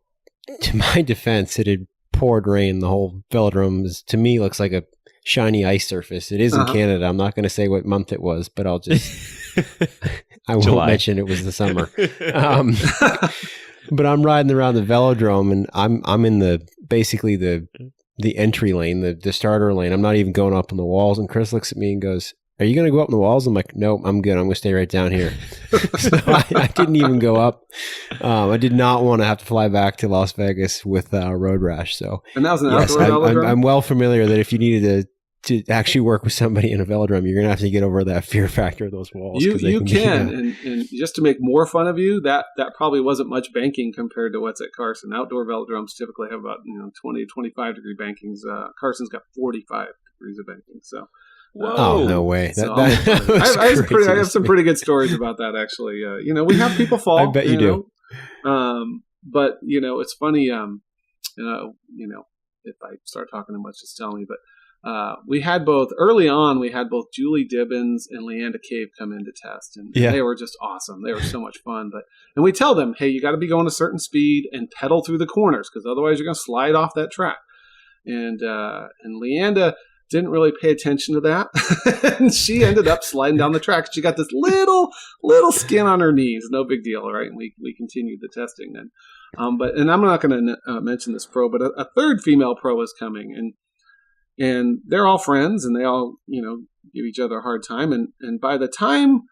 S3: to my defense, it had poured rain. The whole velodrome to me looks like a shiny ice surface. It is in Canada. I'm not going to say what month it was, but I'll just I won't mention it was the summer. But I'm riding around the velodrome, and I'm in basically the entry lane, the starter lane. I'm not even going up on the walls. And Chris looks at me and goes, "Are you going to go up on the walls?" I'm like, "Nope, I'm good. I'm going to stay right down here." So I didn't even go up. I did not want to have to fly back to Las Vegas with road rash. So,
S2: and that was an outdoor velodrome?
S3: I'm well familiar that if you needed to actually work with somebody in a velodrome, you're going to have to get over that fear factor of those walls.
S2: You can. And just to make more fun of you, that probably wasn't much banking compared to what's at Carson. Outdoor velodromes typically have about 20 to 25 degree bankings. Carson's got 45 degrees of banking. So.
S3: Whoa! Oh, no way!
S2: I have some pretty good stories about that. Actually, we have people fall.
S3: I bet you do.
S2: But it's funny. If I start talking too much, just tell me. But we had both Julie Dibbins and Leanda Cave come in to test, and they were just awesome. They were so much fun. And we tell them, hey, you got to be going a certain speed and pedal through the corners because otherwise you're going to slide off that track. And Leanda didn't really pay attention to that, and she ended up sliding down the track. She got this little skin on her knees. No big deal, right? And we continued the testing then. And I'm not going to mention this pro, but a third female pro is coming, and they're all friends, and they all give each other a hard time. And by the time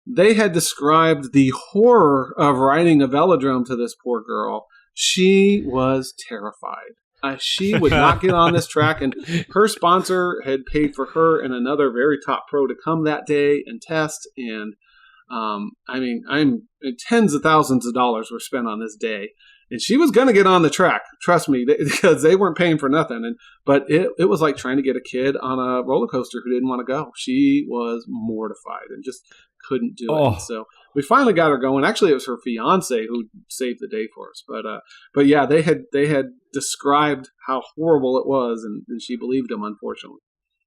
S2: they had described the horror of riding a velodrome to this poor girl, she was terrified. She would not get on this track, and her sponsor had paid for her and another very top pro to come that day and test. And tens of thousands of dollars were spent on this day, and she was going to get on the track. Trust me, because they weren't paying for nothing. But it was like trying to get a kid on a roller coaster who didn't want to go. She was mortified and just couldn't do it. And so we finally got her going. Actually, it was her fiance who saved the day for us. But yeah, they had described how horrible it was, and she believed them, unfortunately.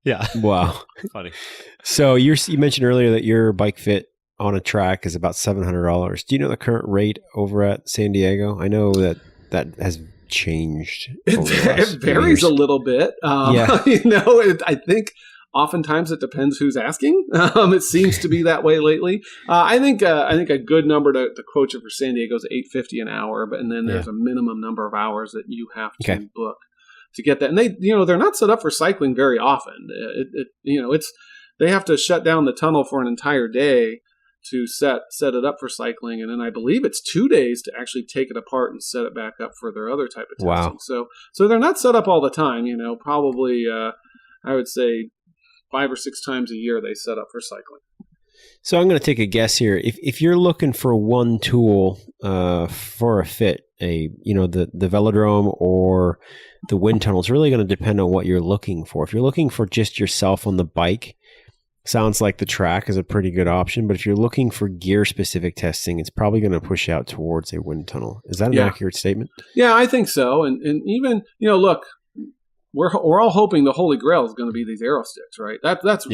S1: Yeah.
S3: Wow.
S1: Funny.
S3: So you mentioned earlier that your bike fit on a track is about $700. Do you know the current rate over at San Diego? I know that has changed.
S2: It varies a little bit. I think oftentimes it depends who's asking. It seems to be that way lately. I think a good number to quote you for San Diego is $850 an hour, and then there's a minimum number of hours that you have to book to get that. And they're not set up for cycling very often. They have to shut down the tunnel for an entire day to set it up for cycling, and then I believe it's 2 days to actually take it apart and set it back up for their other type of testing.
S3: Wow.
S2: So they're not set up all the time. Probably I would say 5 or 6 times a year they set up for cycling.
S3: So I'm going to take a guess here. If you're looking for one tool for a fit, the velodrome or the wind tunnel, it's really going to depend on what you're looking for. If you're looking for just yourself on the bike, sounds like the track is a pretty good option. But if you're looking for gear-specific testing, it's probably going to push out towards a wind tunnel. Is that an accurate statement?
S2: Yeah, I think so. And even, look, we're all hoping the Holy Grail is going to be these Aero sticks, right? That's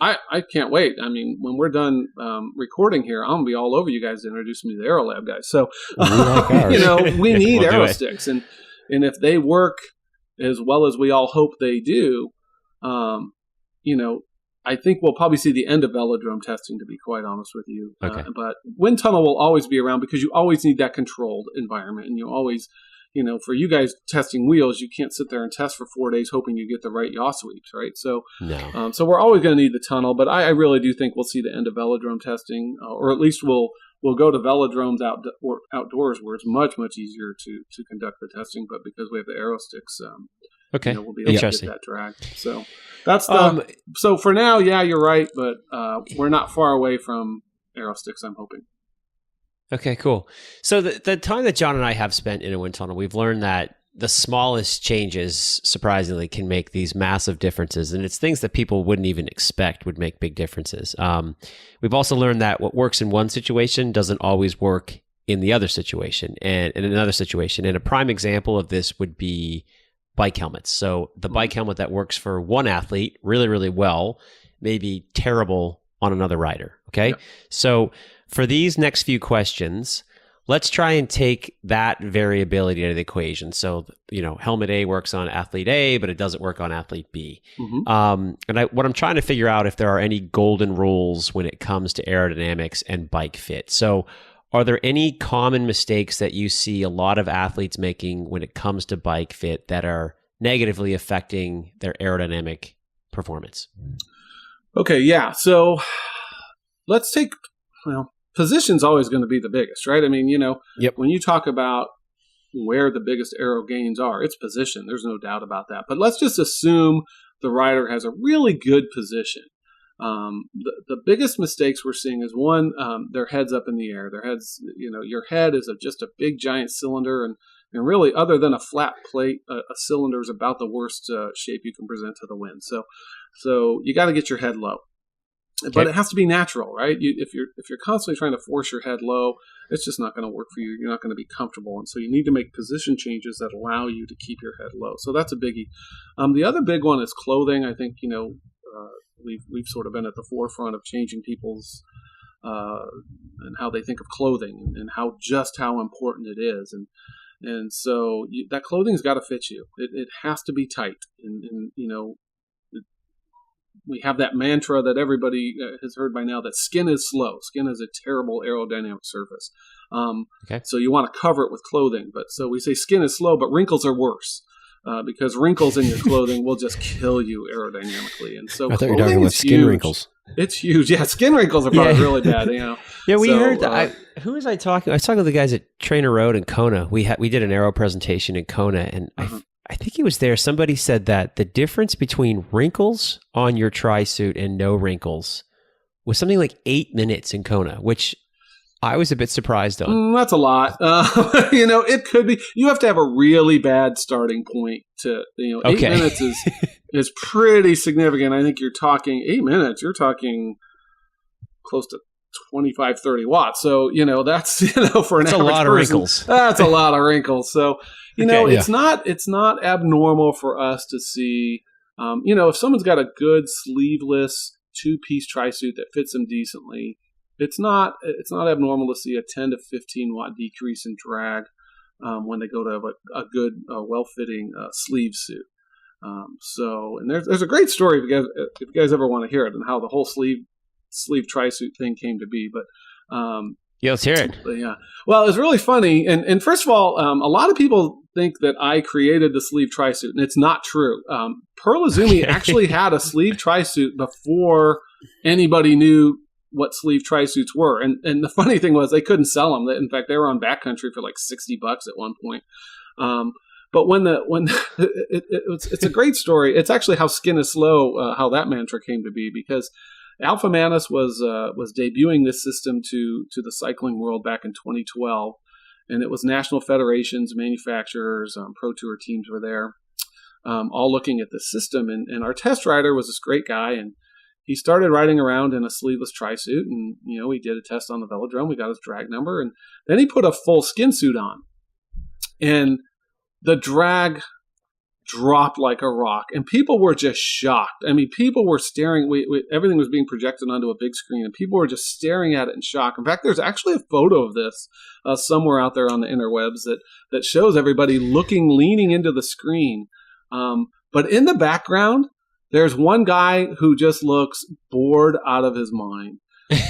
S2: I can't wait. I mean, when we're done recording here, I'm going to be all over you guys to introduce me to the Aero Lab guys. So, we need Aero sticks. And if they work as well as we all hope they do, I think we'll probably see the end of velodrome testing, to be quite honest with you.
S1: Okay.
S2: But wind tunnel will always be around because you always need that controlled environment. And you always, for you guys testing wheels, you can't sit there and test for 4 days hoping you get the right yaw sweeps, right? So,
S1: no.
S2: So we're always going to need the tunnel. But I really do think we'll see the end of velodrome testing, or at least we'll go to velodromes outdoors where it's much, much easier to conduct the testing. But because we have the Aero sticks, we'll be able to get that drag. So that's so for now, yeah, you're right, but we're not far away from Aero sticks, I'm hoping.
S1: Okay, cool. So the time that John and I have spent in a wind tunnel, we've learned that the smallest changes, surprisingly, can make these massive differences. And it's things that people wouldn't even expect would make big differences. We've also learned that what works in one situation doesn't always work in the other situation and in another situation. And a prime example of this would be bike helmets. So the bike helmet that works for one athlete really, really well may be terrible on another rider. Okay. Yeah. So for these next few questions, let's try and take that variability out of the equation. So, helmet A works on athlete A, but it doesn't work on athlete B. Mm-hmm. What I'm trying to figure out if there are any golden rules when it comes to aerodynamics and bike fit. So are there any common mistakes that you see a lot of athletes making when it comes to bike fit that are negatively affecting their aerodynamic performance?
S2: Okay, yeah. So let's take, position's always going to be the biggest, right? I mean,
S3: Yep.
S2: When you talk about where the biggest aero gains are, it's position. There's no doubt about that. But let's just assume the rider has a really good position. The biggest mistakes we're seeing is one, their head's up in the air. Their heads, your head is just a big giant cylinder, and really, other than a flat plate, a cylinder is about the worst shape you can present to the wind. So you got to get your head low, but it has to be natural, right? If you're constantly trying to force your head low, it's just not going to work for you. You're not going to be comfortable, and so you need to make position changes that allow you to keep your head low. So that's a biggie. The other big one is clothing. I think we've sort of been at the forefront of changing people's and how they think of clothing and how important it is, and so that clothing's got to fit you. It has to be tight, and we have that mantra that everybody has heard by now that skin is slow. Skin is a terrible aerodynamic surface. So you want to cover it with clothing, but so we say skin is slow, but wrinkles are worse. Because wrinkles in your clothing will just kill you aerodynamically. And so
S3: I thought you were talking about skin wrinkles.
S2: It's huge. Yeah, skin wrinkles are probably really bad.
S1: Yeah, we heard that. Who was I talking? I was talking to the guys at Trainer Road in Kona. We did an Aero presentation in Kona, and I think he was there. Somebody said that the difference between wrinkles on your tri-suit and no wrinkles was something like 8 minutes in Kona, which I was a bit surprised on.
S2: That's a lot. It could be. You have to have a really bad starting point to, 8 minutes is pretty significant. I think you're talking 8 minutes. You're talking close to 25, 30 watts. So, that's, for an average
S1: a lot of
S2: person,
S1: wrinkles.
S2: That's a lot of wrinkles. So, it's not abnormal for us to see, if someone's got a good sleeveless 2-piece tri-suit that fits them decently, it's not abnormal to see a 10 to 15 watt decrease in drag when they go to a good, well-fitting sleeve suit. And there's a great story if you guys ever want to hear it, and how the whole sleeve tri-suit thing came to be. But
S1: yeah, let's hear it.
S2: Yeah, well, it's really funny. And first of all, a lot of people think that I created the sleeve tri-suit, and it's not true. Pearl Izumi actually had a sleeve tri-suit before anybody knew what sleeve tri-suits were. And the funny thing was they couldn't sell them. In fact, they were on backcountry for like $60 at one point. But it's a great story. It's actually how skin is slow, how that mantra came to be, because Alphamantis was debuting this system to the cycling world back in 2012. And it was national federations, manufacturers, Pro Tour teams were there, all looking at the system. And our test rider was this great guy, and he started riding around in a sleeveless tri-suit, and, he did a test on the velodrome. We got his drag number, and then he put a full skin suit on. And the drag dropped like a rock, and people were just shocked. I mean, people were staring. Everything was being projected onto a big screen, and people were just staring at it in shock. In fact, there's actually a photo of this somewhere out there on the interwebs that shows everybody leaning into the screen. But in the background, there's one guy who just looks bored out of his mind.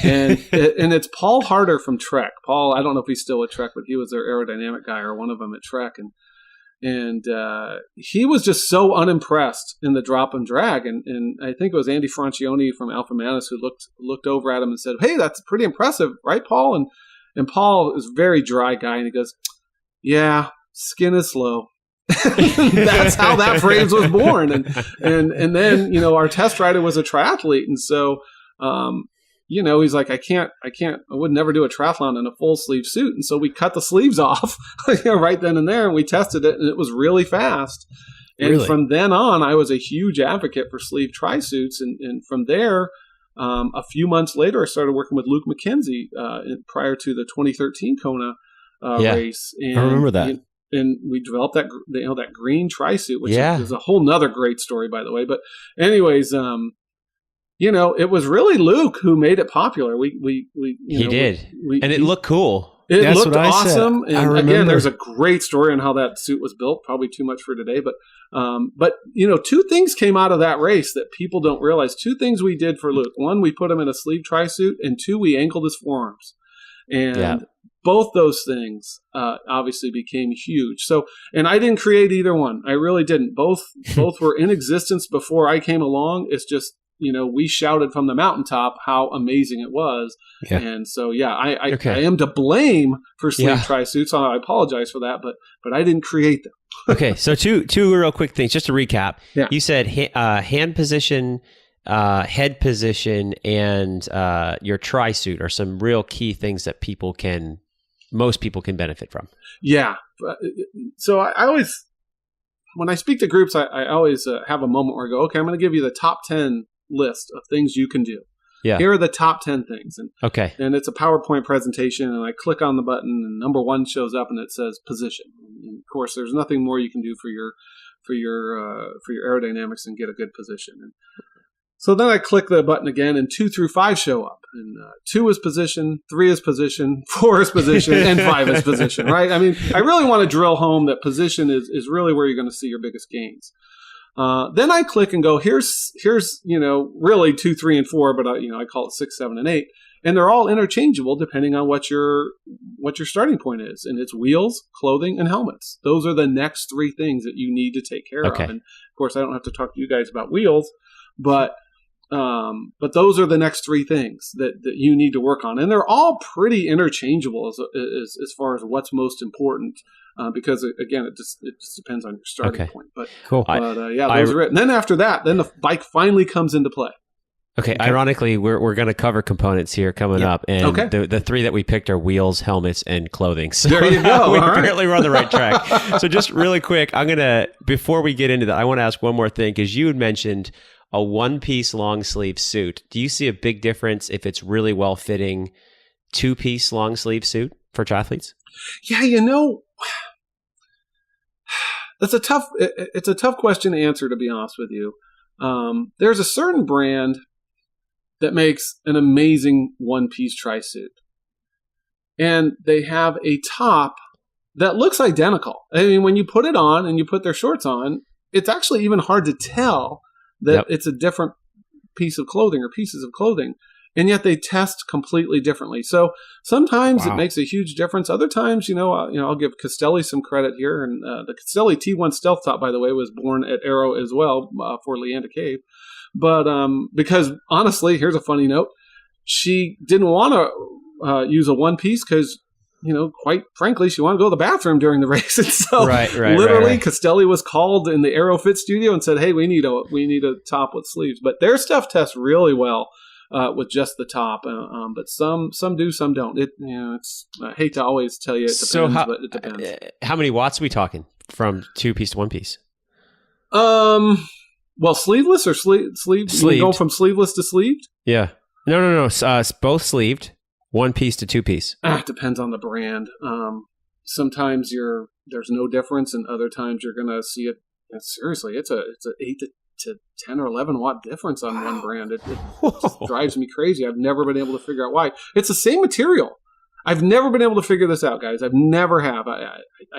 S2: And it's Paul Harder from Trek. Paul, I don't know if he's still at Trek, but he was their aerodynamic guy or one of them at Trek. And he was just so unimpressed in the drop and drag. And I think it was Andy Francione from Alphamantis who looked over at him and said, "Hey, that's pretty impressive, right, Paul?" And Paul is a very dry guy, and he goes, "Yeah, skin is slow." That's how that phrase was born. And then, our test rider was a triathlete. And so, he's like, I would never do a triathlon in a full sleeve suit. And so we cut the sleeves off right then and there, and we tested it, and it was really fast. And from then on, I was a huge advocate for sleeve tri-suits. And from there, a few months later, I started working with Luke McKenzie prior to the 2013 Kona race. And,
S3: I remember that.
S2: And we developed that green tri-suit, which is a whole nother great story, by the way. But anyways, it was really Luke who made it popular.
S1: He did. It looked cool.
S2: It looked awesome. And again, there's a great story on how that suit was built. Probably too much for today, but two things came out of that race that people don't realize. Two things we did for Luke. One, we put him in a sleeve tri-suit, and two, we angled his forearms. And both those things obviously became huge. So, and I didn't create either one. I really didn't. Both were in existence before I came along. It's just, we shouted from the mountaintop how amazing it was. Yeah. And so, I am to blame for sleeve tri-suits. I apologize for that, but I didn't create them.
S1: Okay. So two real quick things, just to recap. Yeah. You said hand position, head position, and your tri-suit are some real key things that most people can benefit from.
S2: Yeah. So I always, when I speak to groups, I always have a moment where I go, okay, I'm going to give you the top 10 list of things you can do. Yeah. Here are the top 10 things. And it's a PowerPoint presentation, and I click on the button, and number 1 shows up, and it says position. And of course, there's nothing more you can do for your aerodynamics and get a good position. And so then I click the button again, and 2 through 5 show up. And 2 is position, 3 is position, 4 is position, and 5 is position, right? I mean, I really want to drill home that position is really where you're going to see your biggest gains. Then I click and go, here's really 2, 3, and 4, but I call it 6, 7, and 8. And they're all interchangeable depending on what your starting point is. And it's wheels, clothing, and helmets. Those are the next 3 things that you need to take care of. And of course, I don't have to talk to you guys about wheels, but those are the next 3 things that you need to work on. And they're all pretty interchangeable as far as what's most important. Because again, it just depends on your starting point. But cool. Those are it. And then after that, the bike finally comes into play.
S1: Okay. Ironically, we're going to cover components here coming up, and the 3 that we picked are wheels, helmets, and clothing. So
S2: there you go.
S1: Apparently we're on the right track. So just really quick, before we get into that, I want to ask one more thing, because you had mentioned a one-piece long sleeve suit. Do you see a big difference if it's really well fitting 2-piece long sleeve suit for triathletes?
S2: Yeah, it's a tough question to answer, to be honest with you. There's a certain brand that makes an amazing one-piece tri-suit, and they have a top that looks identical. I mean, when you put it on and you put their shorts on, it's actually even hard to tell that it's a different piece of clothing or pieces of clothing. And yet they test completely differently. So sometimes it makes a huge difference. Other times, I'll give Castelli some credit here. And the Castelli T1 Stealth Top, by the way, was born at Aero as well for Leanda Cave. But because honestly, here's a funny note. She didn't want to use a one piece because, quite frankly, she wanted to go to the bathroom during the race. And so literally Castelli was called in the Aero Fit studio and said, hey, we need a top with sleeves. But their stuff tests really well. With just the top, but some do, some don't. I hate to always tell you it depends, but it depends.
S1: How many watts are we talking from 2-piece to 1-piece?
S2: Well, sleeveless or sleeved? You go from sleeveless to sleeved?
S1: Yeah. No. Both sleeved, 1-piece to 2-piece.
S2: It depends on the brand. Sometimes there's no difference, and other times you're going to see seriously, it's a 8 to 10 or 11 watt difference on one brand. It just drives me crazy. I've never been able to figure out why. It's the same material. I've never been able to figure this out, guys. I've never have. I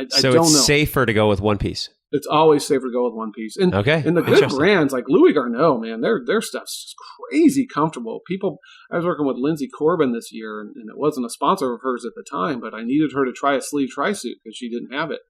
S1: so
S2: don't
S1: it's
S2: know.
S1: Safer to go with one piece.
S2: It's always safer to go with one piece. And,
S1: okay.
S2: And the good brands like Louis Garneau, man, their stuff's just crazy comfortable. I was working with Lindsay Corbin this year, and it wasn't a sponsor of hers at the time, but I needed her to try a sleeve tri-suit because she didn't have it.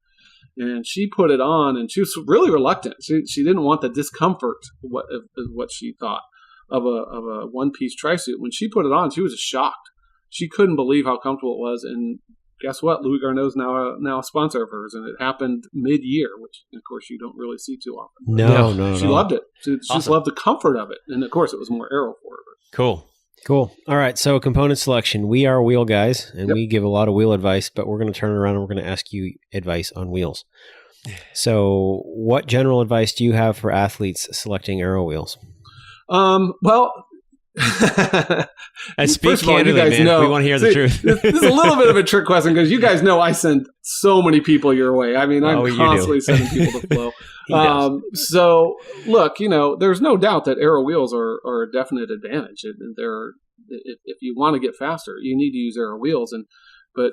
S2: And she put it on, and she was really reluctant. She didn't want the discomfort of what she thought of a one-piece tri-suit. When she put it on, she was just shocked. She couldn't believe how comfortable it was, and guess what? Louis Garneau is now a sponsor of hers, and it happened mid-year, which, of course, you don't really see too often.
S3: No.
S2: She loved it. She just loved the comfort of it. And, of course, it was more Aero for her.
S1: Cool.
S3: All right, so component selection. We are wheel guys, and we give a lot of wheel advice, but we're going to turn around and we're going to ask you advice on wheels. So what general advice do you have for athletes selecting Aero wheels?
S2: Well...
S1: And speak candidly, man. We want to hear the truth.
S2: This is a little bit of a trick question because you guys know I send so many people your way. I mean, I'm constantly sending people to FLO. So, look, there's no doubt that Aero wheels are a definite advantage. If you want to get faster, you need to use Aero wheels. But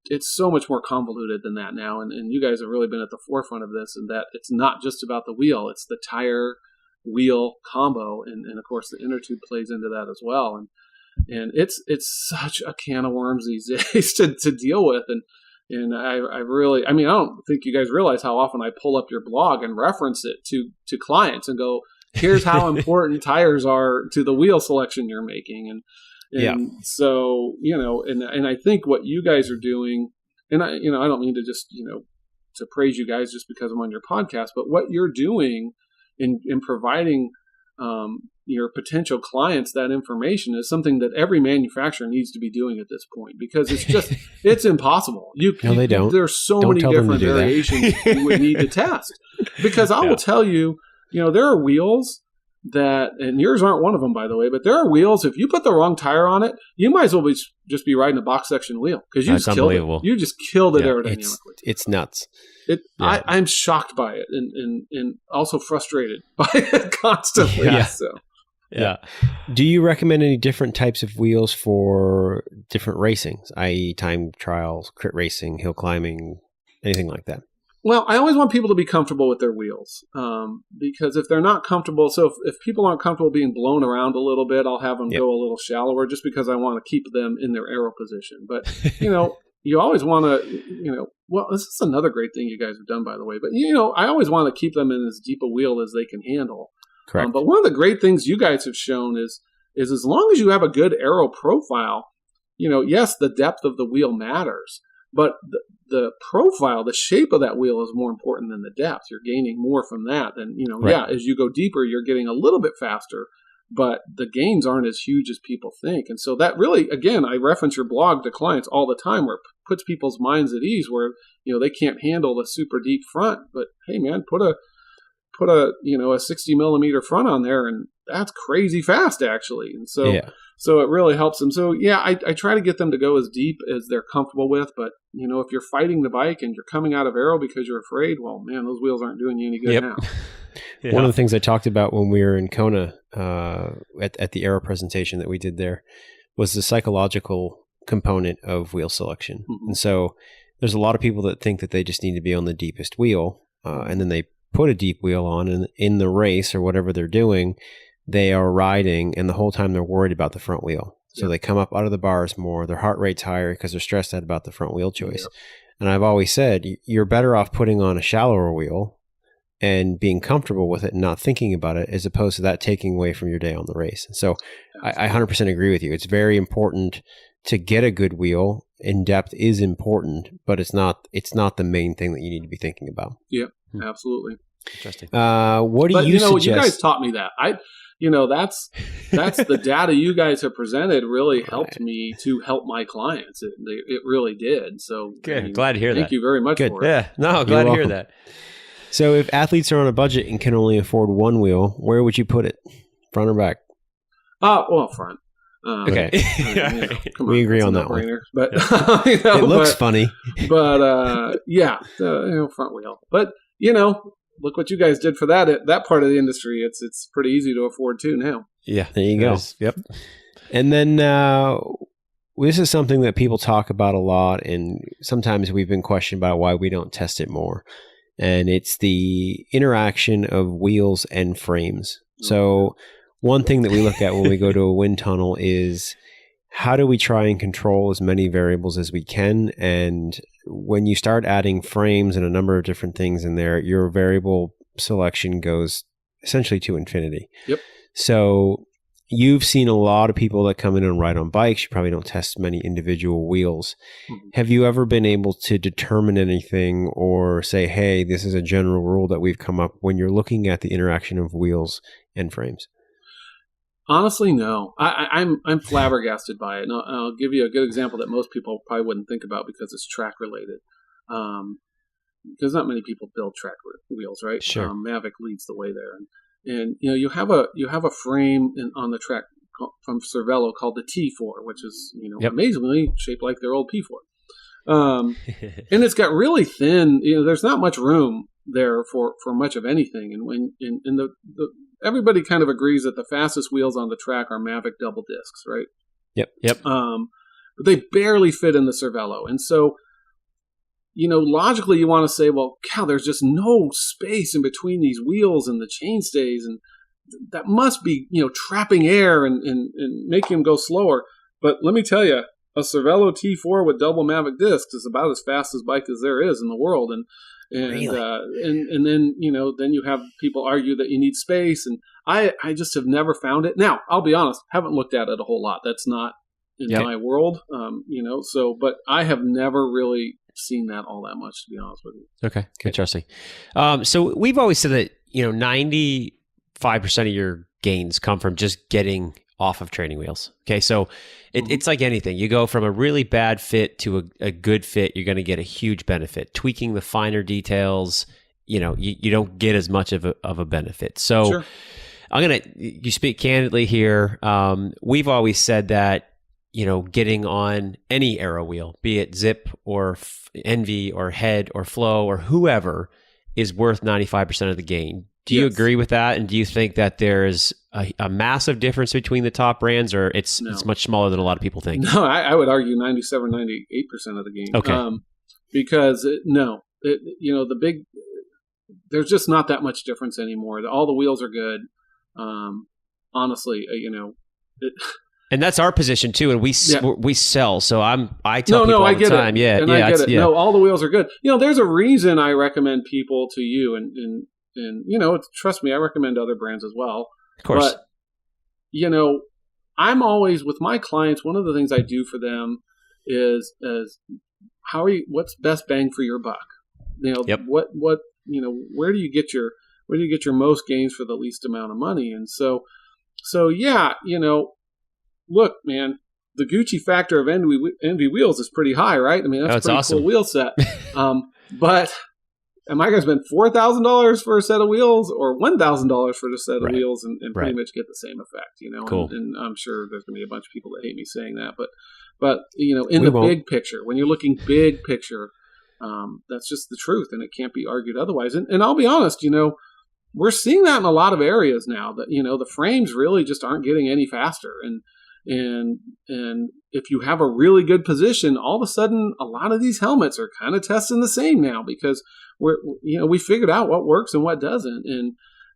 S2: it's so much more convoluted than that now. And you guys have really been at the forefront of this, and that it's not just about the wheel; it's the tire wheel combo, and of course the inner tube plays into that as well, and it's such a can of worms these days to deal with, and I really, I don't think you guys realize how often I pull up your blog and reference it to clients and go, here's how important tires are to the wheel selection you're making, and so and I think what you guys are doing, and I don't mean to just to praise you guys just because I'm on your podcast, but what you're doing in providing your potential clients that information is something that every manufacturer needs to be doing at this point, because it's impossible.
S3: They don't.
S2: There's so many different variations you would need to test. Because I will tell you, there are wheels that, and yours aren't one of them, by the way, but there are wheels, if you put the wrong tire on it, you might as well just be riding a box section wheel, because you just killed it. You just killed it aerodynamically.
S3: It's nuts.
S2: I'm shocked by it and also frustrated by it constantly.
S3: Yeah. Do you recommend any different types of wheels for different racings, i.e. time trials, crit racing, hill climbing, anything like that?
S2: Well, I always want people to be comfortable with their wheels, because if they're not comfortable, so if people aren't comfortable being blown around a little bit, I'll have them go a little shallower just because I want to keep them in their aero position. But, you always want to, well, this is another great thing you guys have done, by the way, but, I always want to keep them in as deep a wheel as they can handle.
S3: Correct.
S2: But one of the great things you guys have shown is as long as you have a good aero profile, yes, the depth of the wheel matters, but the profile, the shape of that wheel is more important than the depth. You're gaining more from that than, as you go deeper, you're getting a little bit faster, but the gains aren't as huge as people think. And so that really, again, I reference your blog to clients all the time, where it puts people's minds at ease, where, they can't handle the super deep front, but hey man, put a 60 millimeter front on there, and that's crazy fast actually. And so, so it really helps them. So I try to get them to go as deep as they're comfortable with, but if you're fighting the bike and you're coming out of Aero because you're afraid, well, man, those wheels aren't doing you any good now.
S3: One of the things I talked about when we were in Kona at the Aero presentation that we did there was the psychological component of wheel selection. Mm-hmm. And so there's a lot of people that think that they just need to be on the deepest wheel, and then they put a deep wheel on, and in the race or whatever they're doing, they are riding, and the whole time they're worried about the front wheel. So they come up out of the bars more, their heart rate's higher because they're stressed out about the front wheel choice. And I've always said, you're better off putting on a shallower wheel and being comfortable with it and not thinking about it, as opposed to that taking away from your day on the race. And so I 100% agree with you. It's very important to get a good wheel, and depth is important, but it's not the main thing that you need to be thinking about.
S2: Yeah, absolutely.
S1: Interesting.
S3: What do you suggest?
S2: You guys taught me that. That's the data you guys have presented really helped me to help my clients. It really did. So
S1: good. Glad to hear that.
S2: Thank you very much for it.
S1: Yeah. No, glad to hear that.
S3: So if athletes are on a budget and can only afford one wheel, where would you put it? Front or back?
S2: Well, front.
S3: Okay. We agree on that one.
S2: But
S3: it looks funny.
S2: But front wheel. But look what you guys did for that part of the industry. It's pretty easy to afford too now.
S3: Yeah, there you go.
S1: Yep.
S3: And then this is something that people talk about a lot, and sometimes we've been questioned about why we don't test it more. And it's the interaction of wheels and frames. So one thing that we look at when we go to a wind tunnel is how do we try and control as many variables as we can? And when you start adding frames and a number of different things in there, your variable selection goes essentially to infinity.
S2: Yep.
S3: So you've seen a lot of people that come in and ride on bikes. You probably don't test many individual wheels. Mm-hmm. Have you ever been able to determine anything or say, hey, this is a general rule that we've come up when you're looking at the interaction of wheels and frames?
S2: Honestly, no. I'm flabbergasted by it. And I'll give you a good example that most people probably wouldn't think about because it's track related. Because not many people build track wheels, right?
S1: Sure.
S2: Mavic leads the way there. And you have a frame on the track from Cervelo called the T4, which is amazingly shaped like their old P4. And it's got really thin. There's not much room there for much of anything. And when everybody kind of agrees that the fastest wheels on the track are Mavic double discs, right?
S1: Yep.
S2: But they barely fit in the Cervelo, and so. Logically you want to say, well, cow, there's just no space in between these wheels and the chainstays, and that must be, trapping air and making them go slower. But let me tell you, a Cervelo T4 with double Mavic discs is about as fast as bike as there is in the world. And really? And then, then you have people argue that you need space, and I just have never found it. Now, I'll be honest, haven't looked at it a whole lot. That's not in my world, but I have never really seen that all that much, to be honest with you.
S1: Okay, interesting. So we've always said that 95% of your gains come from just getting off of training wheels. Okay, so it's like anything. You go from a really bad fit to a good fit, you're going to get a huge benefit. Tweaking the finer details, you don't get as much of a benefit. So sure. You speak candidly here. We've always said that getting on any Aero wheel, be it Zip or Envy or Head or FLO or whoever, is worth 95% of the gain. Do you agree with that? And do you think that there's a massive difference between the top brands, or it's much smaller than a lot of people think?
S2: No, I would argue 97, 98% of the gain.
S1: Okay.
S2: Because there's just not that much difference anymore. All the wheels are good. Honestly,
S1: and that's our position too, and we sell. So I tell people all the time,
S2: I get it. No, all the wheels are good. There's a reason I recommend people to you, and trust me, I recommend other brands as well.
S1: Of course.
S2: But I'm always with my clients. One of the things I do for them is what's best bang for your buck. What where do you get your most gains for the least amount of money? And so look, man, the Gucci factor of Envy wheels is pretty high, right? I mean, that's a pretty awesome. Cool wheel set. But am I going to spend $4,000 for a set of wheels or $1,000 for a set of wheels and pretty much get the same effect?
S1: Cool.
S2: And I'm sure there's going to be a bunch of people that hate me saying that, but in the big picture, when you're looking big picture, that's just the truth, and it can't be argued otherwise. And I'll be honest, we're seeing that in a lot of areas now that the frames really just aren't getting any faster, and if you have a really good position, all of a sudden a lot of these helmets are kind of testing the same now because we figured out what works and what doesn't,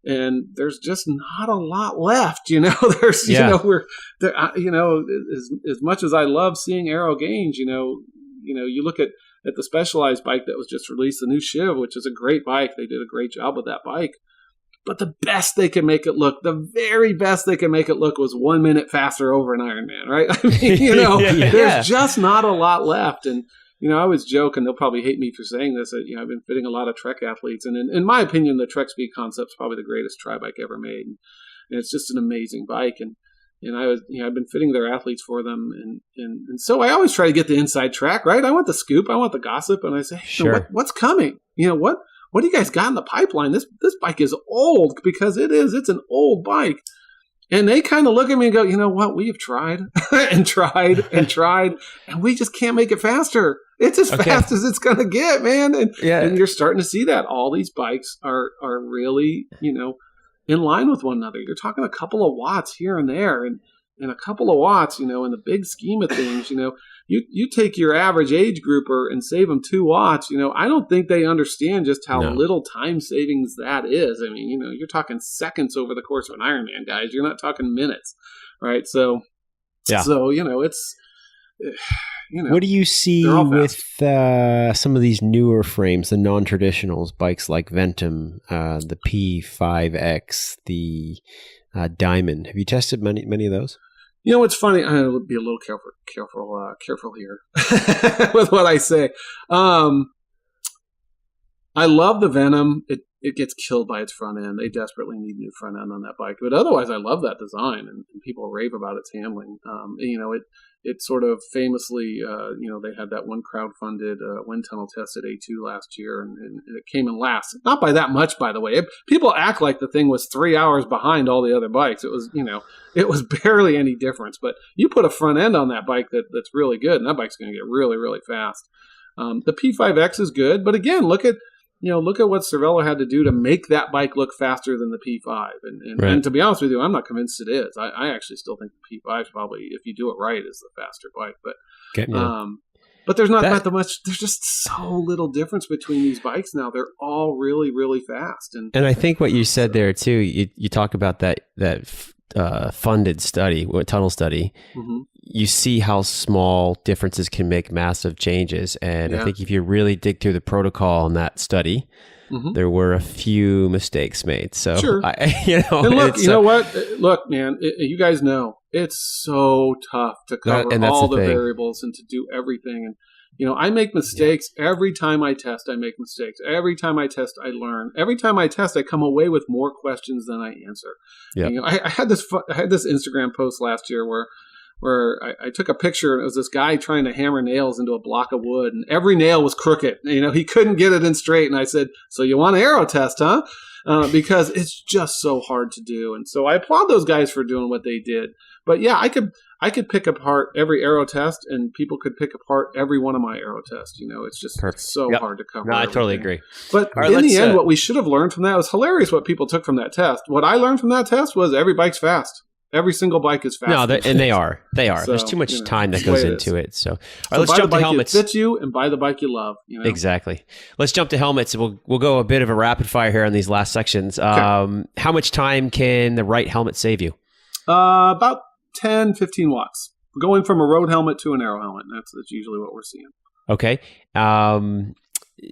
S2: and there's just not a lot left. There's we're there, as much as I love seeing Aero gains, you look at the Specialized bike that was just released, the new Shiv, which is a great bike. They did a great job with that bike. But the best they can make it look, the very best they can make it look, was 1 minute faster over an Ironman, right? I mean, there's just not a lot left. And, I always joke, and they'll probably hate me for saying this, that, I've been fitting a lot of Trek athletes. And in my opinion, the Trek Speed concept is probably the greatest tri-bike ever made. And it's just an amazing bike. And I've been fitting their athletes for them. And so I always try to get the inside track, right? I want the scoop. I want the gossip. And I say, hey,
S1: sure.
S2: What's coming? What do you guys got in the pipeline? This bike is old, because it's an old bike. And they kind of look at me and go, you know what? We have tried and tried and tried, and we just can't make it faster. It's as fast as it's going to get, man. And you're starting to see that all these bikes are really, in line with one another. You're talking a couple of watts here and there, and a couple of watts, in the big scheme of things, you take your average age grouper and save them 2 watts. I don't think they understand just how little time savings that is. I mean, you're talking seconds over the course of an Ironman, guys. You're not talking minutes, right? So, it's.
S3: What do you see with some of these newer frames, the non-traditionals, bikes like Ventum, the P5X, the Diamond? Have you tested many of those?
S2: It's funny. I'll be a little careful here with what I say. I love the Venom. It gets killed by its front end. They desperately need new front end on that bike, but otherwise, I love that design, and people rave about its handling. It sort of famously, they had that one crowdfunded wind tunnel test at A2 last year, and it came in last. Not by that much, by the way. People act like the thing was 3 hours behind all the other bikes. It was, it was barely any difference. But you put a front end on that bike that's really good, and that bike's going to get really, really fast. The P5X is good, but again, look at what Cervelo had to do to make that bike look faster than the P5. And to be honest with you, I'm not convinced it is. I actually still think the P5 is probably, if you do it right, is the faster bike. But there's not that much. There's just so little difference between these bikes now. They're all really, really fast. And
S1: I think what you said there too, you talk about that funded study, tunnel study. Mm-hmm. You see how small differences can make massive changes. And I think if you really dig through the protocol in that study, there were a few mistakes made. So,
S2: sure. And look, you know what? Look, man, you guys know it's so tough to cover all the variables and to do everything. And, I make mistakes. Every time I test, I make mistakes. Every time I test, I learn. Every time I test, I come away with more questions than I answer. Yeah. I had this Instagram post last year where I took a picture, and it was this guy trying to hammer nails into a block of wood, and every nail was crooked. He couldn't get it in straight. And I said, "So you want an aero test, huh?" Because it's just so hard to do. And so I applaud those guys for doing what they did. But yeah, I could pick apart every aero test, and people could pick apart every one of my aero tests. It's just so hard to cover.
S1: No, I totally agree.
S2: But in the end, what we should have learned from that was hilarious. What people took from that test. What I learned from that test was every bike's fast. Every single bike is fast.
S1: No, and they are. So, there's too much time that goes into it. So, all right, let's jump to helmets.
S2: That fits you, and buy the bike you love.
S1: Exactly. Let's jump to helmets. We'll go a bit of a rapid fire here on these last sections. Okay. How much time can the right helmet save you?
S2: About 10, 15 watts. We're going from a road helmet to an aero helmet. That's usually what we're seeing.
S1: Okay.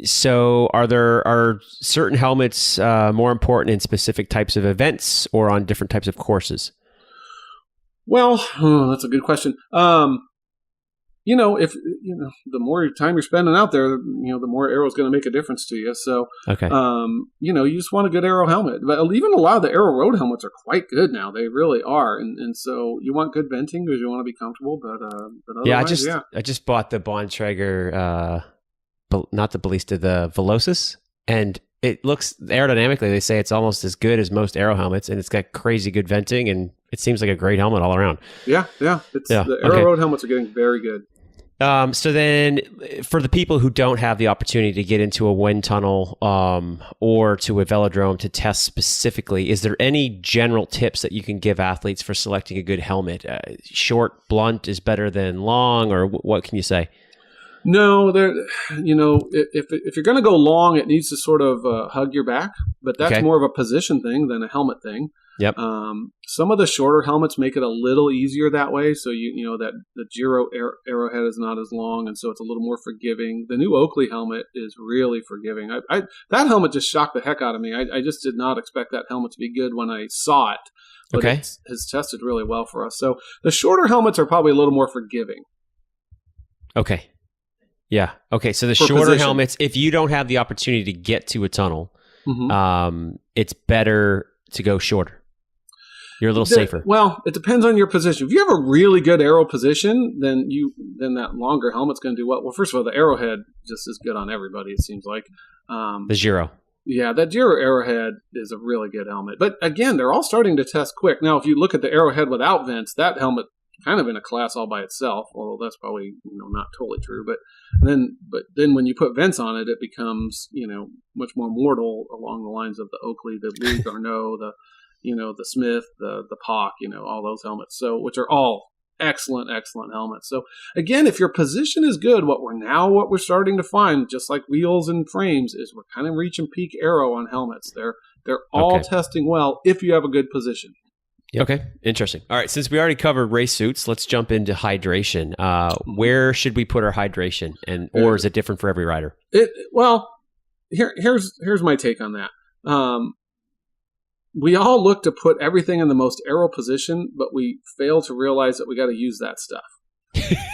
S1: So are certain helmets more important in specific types of events or on different types of courses?
S2: Well, that's a good question. If the more time you're spending out there, the more aero is going to make a difference to you. So,
S1: okay.
S2: You just want a good aero helmet. But even a lot of the aero road helmets are quite good now. They really are. And so you want good venting because you want to be comfortable. But otherwise,
S1: I just bought the Bontrager, not the Ballista, the Velocis, and it looks aerodynamically. They say it's almost as good as most aero helmets, and it's got crazy good venting, and it seems like a great helmet all around.
S2: Yeah. The aero road helmets are getting very good.
S1: So then, for the people who don't have the opportunity to get into a wind tunnel or to a velodrome to test specifically, is there any general tips that you can give athletes for selecting a good helmet? Short, blunt is better than long, or what can you say?
S2: No, if you're going to go long, it needs to sort of hug your back, but that's more of a position thing than a helmet thing.
S1: Yep.
S2: Some of the shorter helmets make it a little easier that way. So that the Giro arrowhead is not as long, and so it's a little more forgiving. The new Oakley helmet is really forgiving. That helmet just shocked the heck out of me. I just did not expect that helmet to be good when I saw it. But it has tested really well for us. So the shorter helmets are probably a little more forgiving.
S1: Okay. Yeah. Okay. So the shorter helmets, if you don't have the opportunity to get to a tunnel, it's better to go shorter. You're a little safer.
S2: Well, it depends on your position. If you have a really good aero position, then that longer helmet's going to do what? Well, first of all, the arrowhead just is good on everybody, it seems like.
S1: The Giro.
S2: Yeah, that Giro arrowhead is a really good helmet. But again, they're all starting to test quick. Now, if you look at the arrowhead without vents, that helmet kind of in a class all by itself, although that's probably not totally true. But then when you put vents on it, it becomes much more mortal along the lines of the Oakley, the Louis Garneau, the Smith, the POC, all those helmets. So which are all excellent helmets. So again, if your position is good, what we're starting to find, just like wheels and frames, is we're kind of reaching peak aero on helmets. They're all testing well if you have a good position.
S1: Yep. Okay, interesting. All right, since we already covered race suits, let's jump into hydration. Where should we put our hydration, or is it different for every rider?
S2: Here's my take on that. We all look to put everything in the most aero position, but we fail to realize that we got to use that stuff.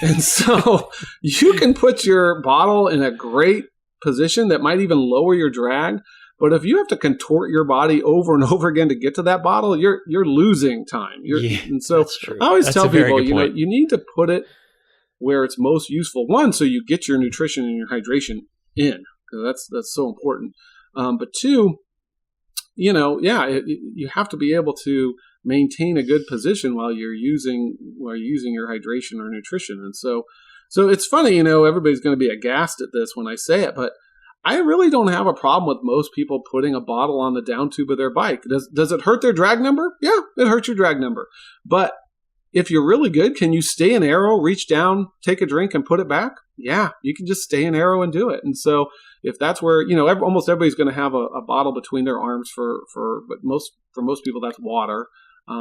S2: And so you can put your bottle in a great position that might even lower your drag. But if you have to contort your body over and over again to get to that bottle, you're losing time. And so I always tell people, you need to put it where it's most useful. One, so you get your nutrition and your hydration in, because that's so important. But two, you have to be able to maintain a good position while you're using your hydration or nutrition. And so it's funny, everybody's going to be aghast at this when I say it, but I really don't have a problem with most people putting a bottle on the down tube of their bike. Does it hurt their drag number? Yeah, it hurts your drag number. But if you're really good, can you stay in aero, reach down, take a drink, and put it back? Yeah, you can just stay in aero and do it. And so if that's where, almost everybody's going to have a bottle between their arms but for most people, that's water.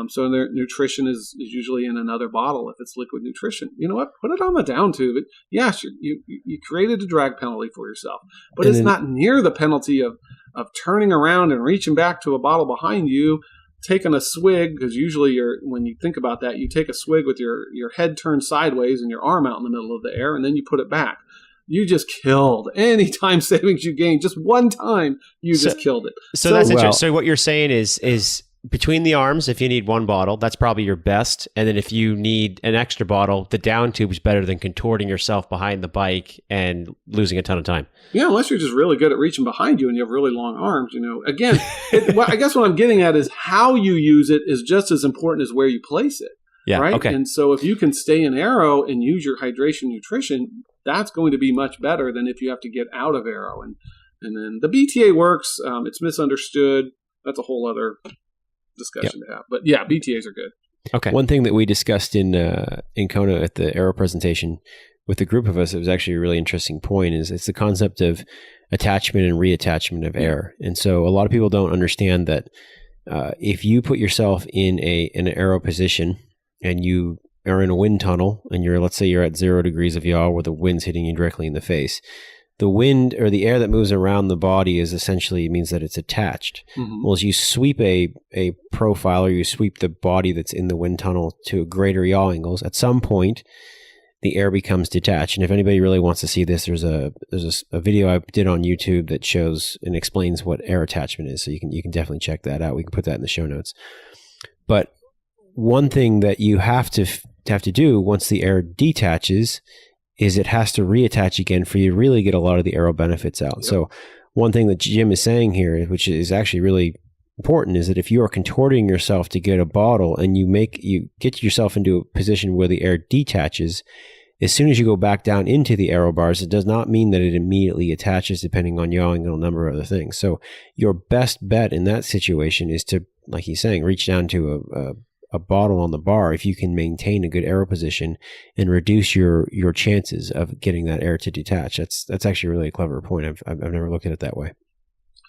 S2: So their nutrition is usually in another bottle if it's liquid nutrition. You know what? Put it on the down tube. Yes, you created a drag penalty for yourself, but it's not near the penalty of turning around and reaching back to a bottle behind you, taking a swig, because usually when you think about that, you take a swig with your head turned sideways and your arm out in the middle of the air, and then you put it back. You just killed any time savings you gained. Just one time, just killed it.
S1: So that's interesting. So what you're saying is between the arms, if you need one bottle, that's probably your best. And then if you need an extra bottle, the down tube is better than contorting yourself behind the bike and losing a ton of time.
S2: Yeah, unless you're just really good at reaching behind you and you have really long arms. Again, I guess what I'm getting at is how you use it is just as important as where you place it.
S1: Yeah.
S2: Right.
S1: Okay.
S2: And so if you can stay in aero and use your hydration nutrition, that's going to be much better than if you have to get out of aero. And then the BTA works. It's misunderstood. That's a whole other discussion to have. But yeah, BTAs are good.
S3: Okay. One thing that we discussed in Kona at the Aero presentation with a group of us, it was actually a really interesting point, is it's the concept of attachment and reattachment of air. And so a lot of people don't understand that if you put yourself in an aero position and you are in a wind tunnel and let's say you're at 0 degrees of yaw where the wind's hitting you directly in the face, the wind or the air that moves around the body means that it's attached. Mm-hmm. Well, as you sweep a profile or you sweep the body that's in the wind tunnel to greater yaw angles, at some point the air becomes detached. And if anybody really wants to see this, there's a video I did on YouTube that shows and explains what air attachment is. So you can definitely check that out. We can put that in the show notes. But one thing that you have to do once the air detaches is it has to reattach again for you to really get a lot of the aero benefits out. Yep. So one thing that Jim is saying here, which is actually really important, is that if you are contorting yourself to get a bottle and you get yourself into a position where the air detaches, as soon as you go back down into the aero bars, it does not mean that it immediately attaches depending on yaw angle and a number of other things. So your best bet in that situation is to, like he's saying, reach down to a bottle on the bar if you can maintain a good aero position and reduce your chances of getting that air to detach. That's actually really a clever point. I've never looked at it that way.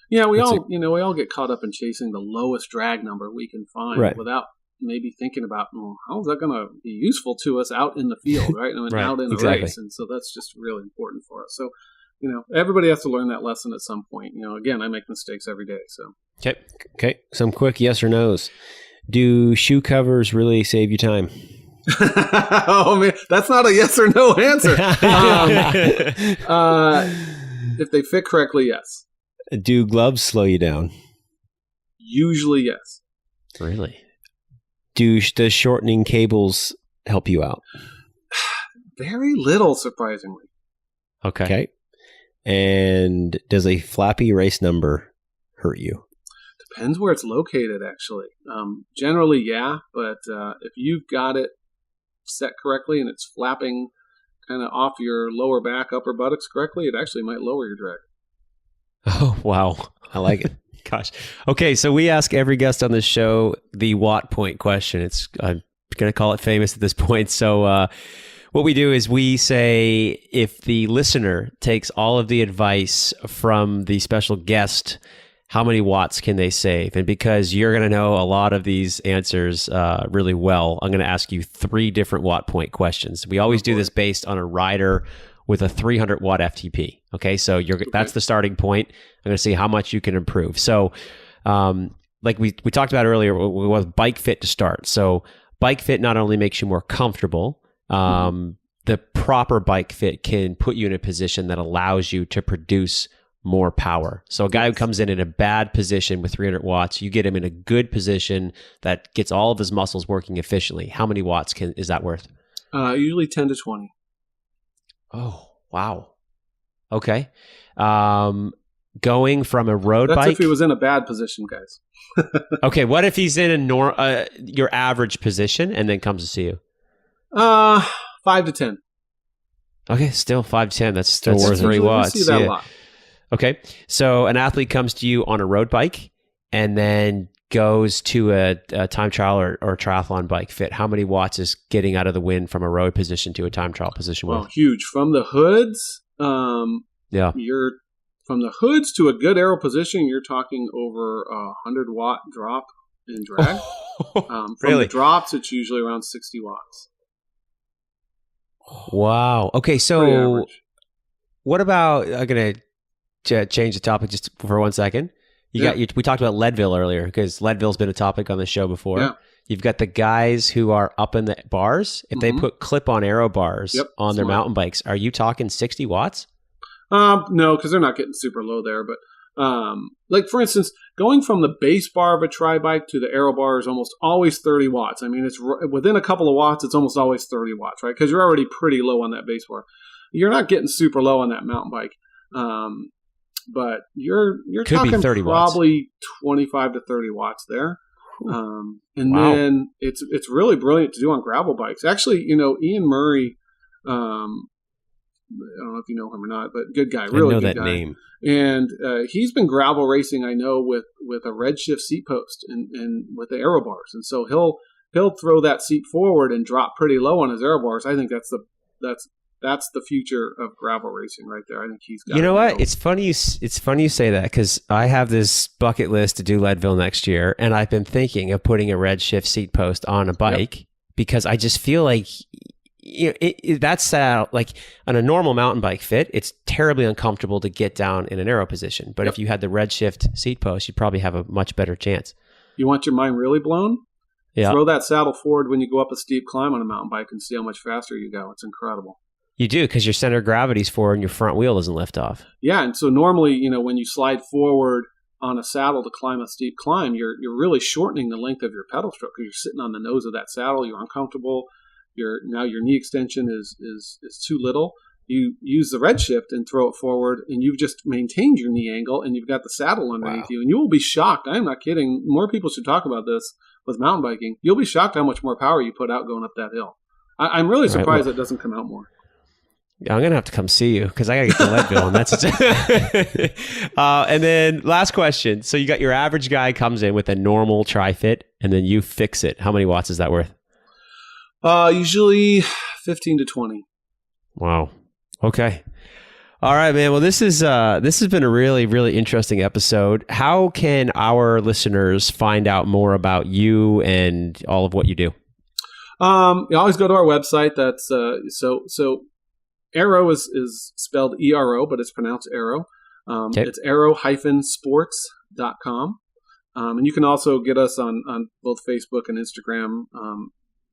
S2: Yeah, we all get caught up in chasing the lowest drag number we can find without maybe thinking about, how is that going to be useful to us out in the field, right? Out in a race. And so that's just really important for us. So, everybody has to learn that lesson at some point. Again, I make mistakes every day. So
S3: okay. Some quick yes or no's. Do shoe covers really save you time?
S2: Oh man, that's not a yes or no answer. If they fit correctly, yes.
S3: Do gloves slow you down?
S2: Usually, yes.
S3: Really? Does shortening cables help you out?
S2: Very little, surprisingly.
S3: Okay. And does a flappy race number hurt you?
S2: Depends where it's located, actually. Generally, yeah, but if you've got it set correctly and it's flapping kind of off your lower back, upper buttocks correctly, it actually might lower your drag.
S1: Oh, wow. I like it. Gosh. Okay, so we ask every guest on this show the watt point question. I'm going to call it famous at this point. So what we do is we say if the listener takes all of the advice from the special guest, how many watts can they save? And because you're going to know a lot of these answers really well, I'm going to ask you 3 different watt point questions. We always do this based on a rider with a 300 watt FTP. Okay, so that's the starting point. I'm going to see how much you can improve. So like we talked about earlier, we want Bike Fit to start. So Bike Fit not only makes you more comfortable, the proper Bike Fit can put you in a position that allows you to produce more power. So a guy who comes in a bad position with 300 watts, you get him in a good position that gets all of his muscles working efficiently. How many watts is that worth?
S2: Usually 10 to 20.
S1: Oh, wow. Okay. Going from a road bike.
S2: That's if he was in a bad position, guys.
S1: Okay. What if he's in your average position and then comes to see you?
S2: 5 to 10.
S1: Okay. Still 5 to 10. That's still worth 3 watts.
S2: We see that a lot.
S1: Okay. So an athlete comes to you on a road bike and then goes to a time trial or triathlon Bike Fit. How many watts is getting out of the wind from a road position to a time trial position?
S2: Well, huge. From the hoods, you're from the hoods to a good aero position, you're talking over 100 watt drop in drag. From
S1: really?
S2: The drops, it's usually around 60 watts.
S1: Wow. Okay, so what about, I'm going to change the topic just for 1 second. We talked about Leadville earlier because Leadville's been a topic on the show before. Yeah. You've got the guys who are up in the bars. If they put clip-on Aero bars on their mountain bikes, are you talking 60 watts?
S2: No, because they're not getting super low there. But like for instance, going from the base bar of a tri-bike to the Aero bar is almost always 30 watts. I mean, it's within a couple of watts, it's almost always 30 watts, right? Because you're already pretty low on that base bar. You're not getting super low on that mountain bike. But you're talking probably watts. 25 to 30 watts there. Then it's really brilliant to do on gravel bikes. Actually, Ian Murray, I don't know if you know him or not, but good guy, really good guy. I know that name. And he's been gravel racing, I know, with a redshift seat post and with the Aero bars. And so he'll throw that seat forward and drop pretty low on his Aero bars. I think that's the future of gravel racing right there. I think he's got. You know what?
S1: It's funny you say that because I have this bucket list to do Leadville next year, and I've been thinking of putting a redshift seat post on a bike because I just feel like that's like on a normal mountain bike fit, it's terribly uncomfortable to get down in an Aero position. But if you had the redshift seat post, you'd probably have a much better chance.
S2: You want your mind really blown? Yeah. Throw that saddle forward when you go up a steep climb on a mountain bike and see how much faster you go. It's incredible.
S1: You do, because your center of gravity's forward and your front wheel doesn't lift off.
S2: Yeah, and so normally, when you slide forward on a saddle to climb a steep climb, you're really shortening the length of your pedal stroke because you're sitting on the nose of that saddle. You're uncomfortable. Now your knee extension is too little. You use the redshift and throw it forward, and you've just maintained your knee angle, and you've got the saddle underneath you, and you will be shocked. I'm not kidding. More people should talk about this with mountain biking. You'll be shocked how much more power you put out going up that hill. I'm really surprised it doesn't come out more.
S1: I'm going to have to come see you because I got to get to Leadville. And that's and then last question. So you got your average guy comes in with a normal tri-fit and then you fix it. How many watts is that worth?
S2: Usually 15 to 20.
S1: Wow. Okay. All right, man. Well, this has been a really, really interesting episode. How can our listeners find out more about you and all of what you do?
S2: You always go to our website. That's so Aero is spelled E-R-O, but it's pronounced Aero. It's aero-sports.com. And you can also get us on both Facebook and Instagram,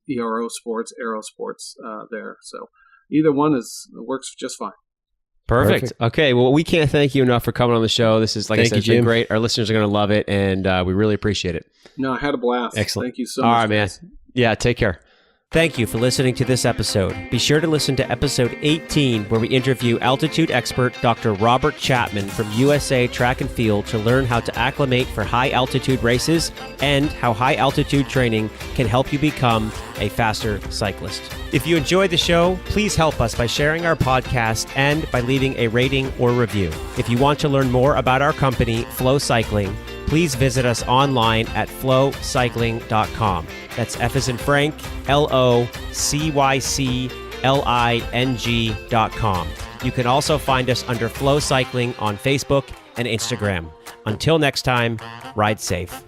S2: ERO Sports, Aero Sports there. So either one works just fine.
S1: Perfect. Okay. Well, we can't thank you enough for coming on the show. This is, like I said, it's been great. Our listeners are going to love it, and we really appreciate it.
S2: No, I had a blast.
S1: Excellent.
S2: Thank you so much.
S1: All right, man. Yeah, take care. Thank you for listening to this episode. Be sure to listen to episode 18, where we interview altitude expert Dr. Robert Chapman from USA Track and Field to learn how to acclimate for high altitude races and how high altitude training can help you become a faster cyclist. If you enjoyed the show, please help us by sharing our podcast and by leaving a rating or review. If you want to learn more about our company, FLO Cycling, please visit us online at flocycling.com. That's F as in Frank, LOCYCLING.com. You can also find us under FLO Cycling on Facebook and Instagram. Until next time, ride safe.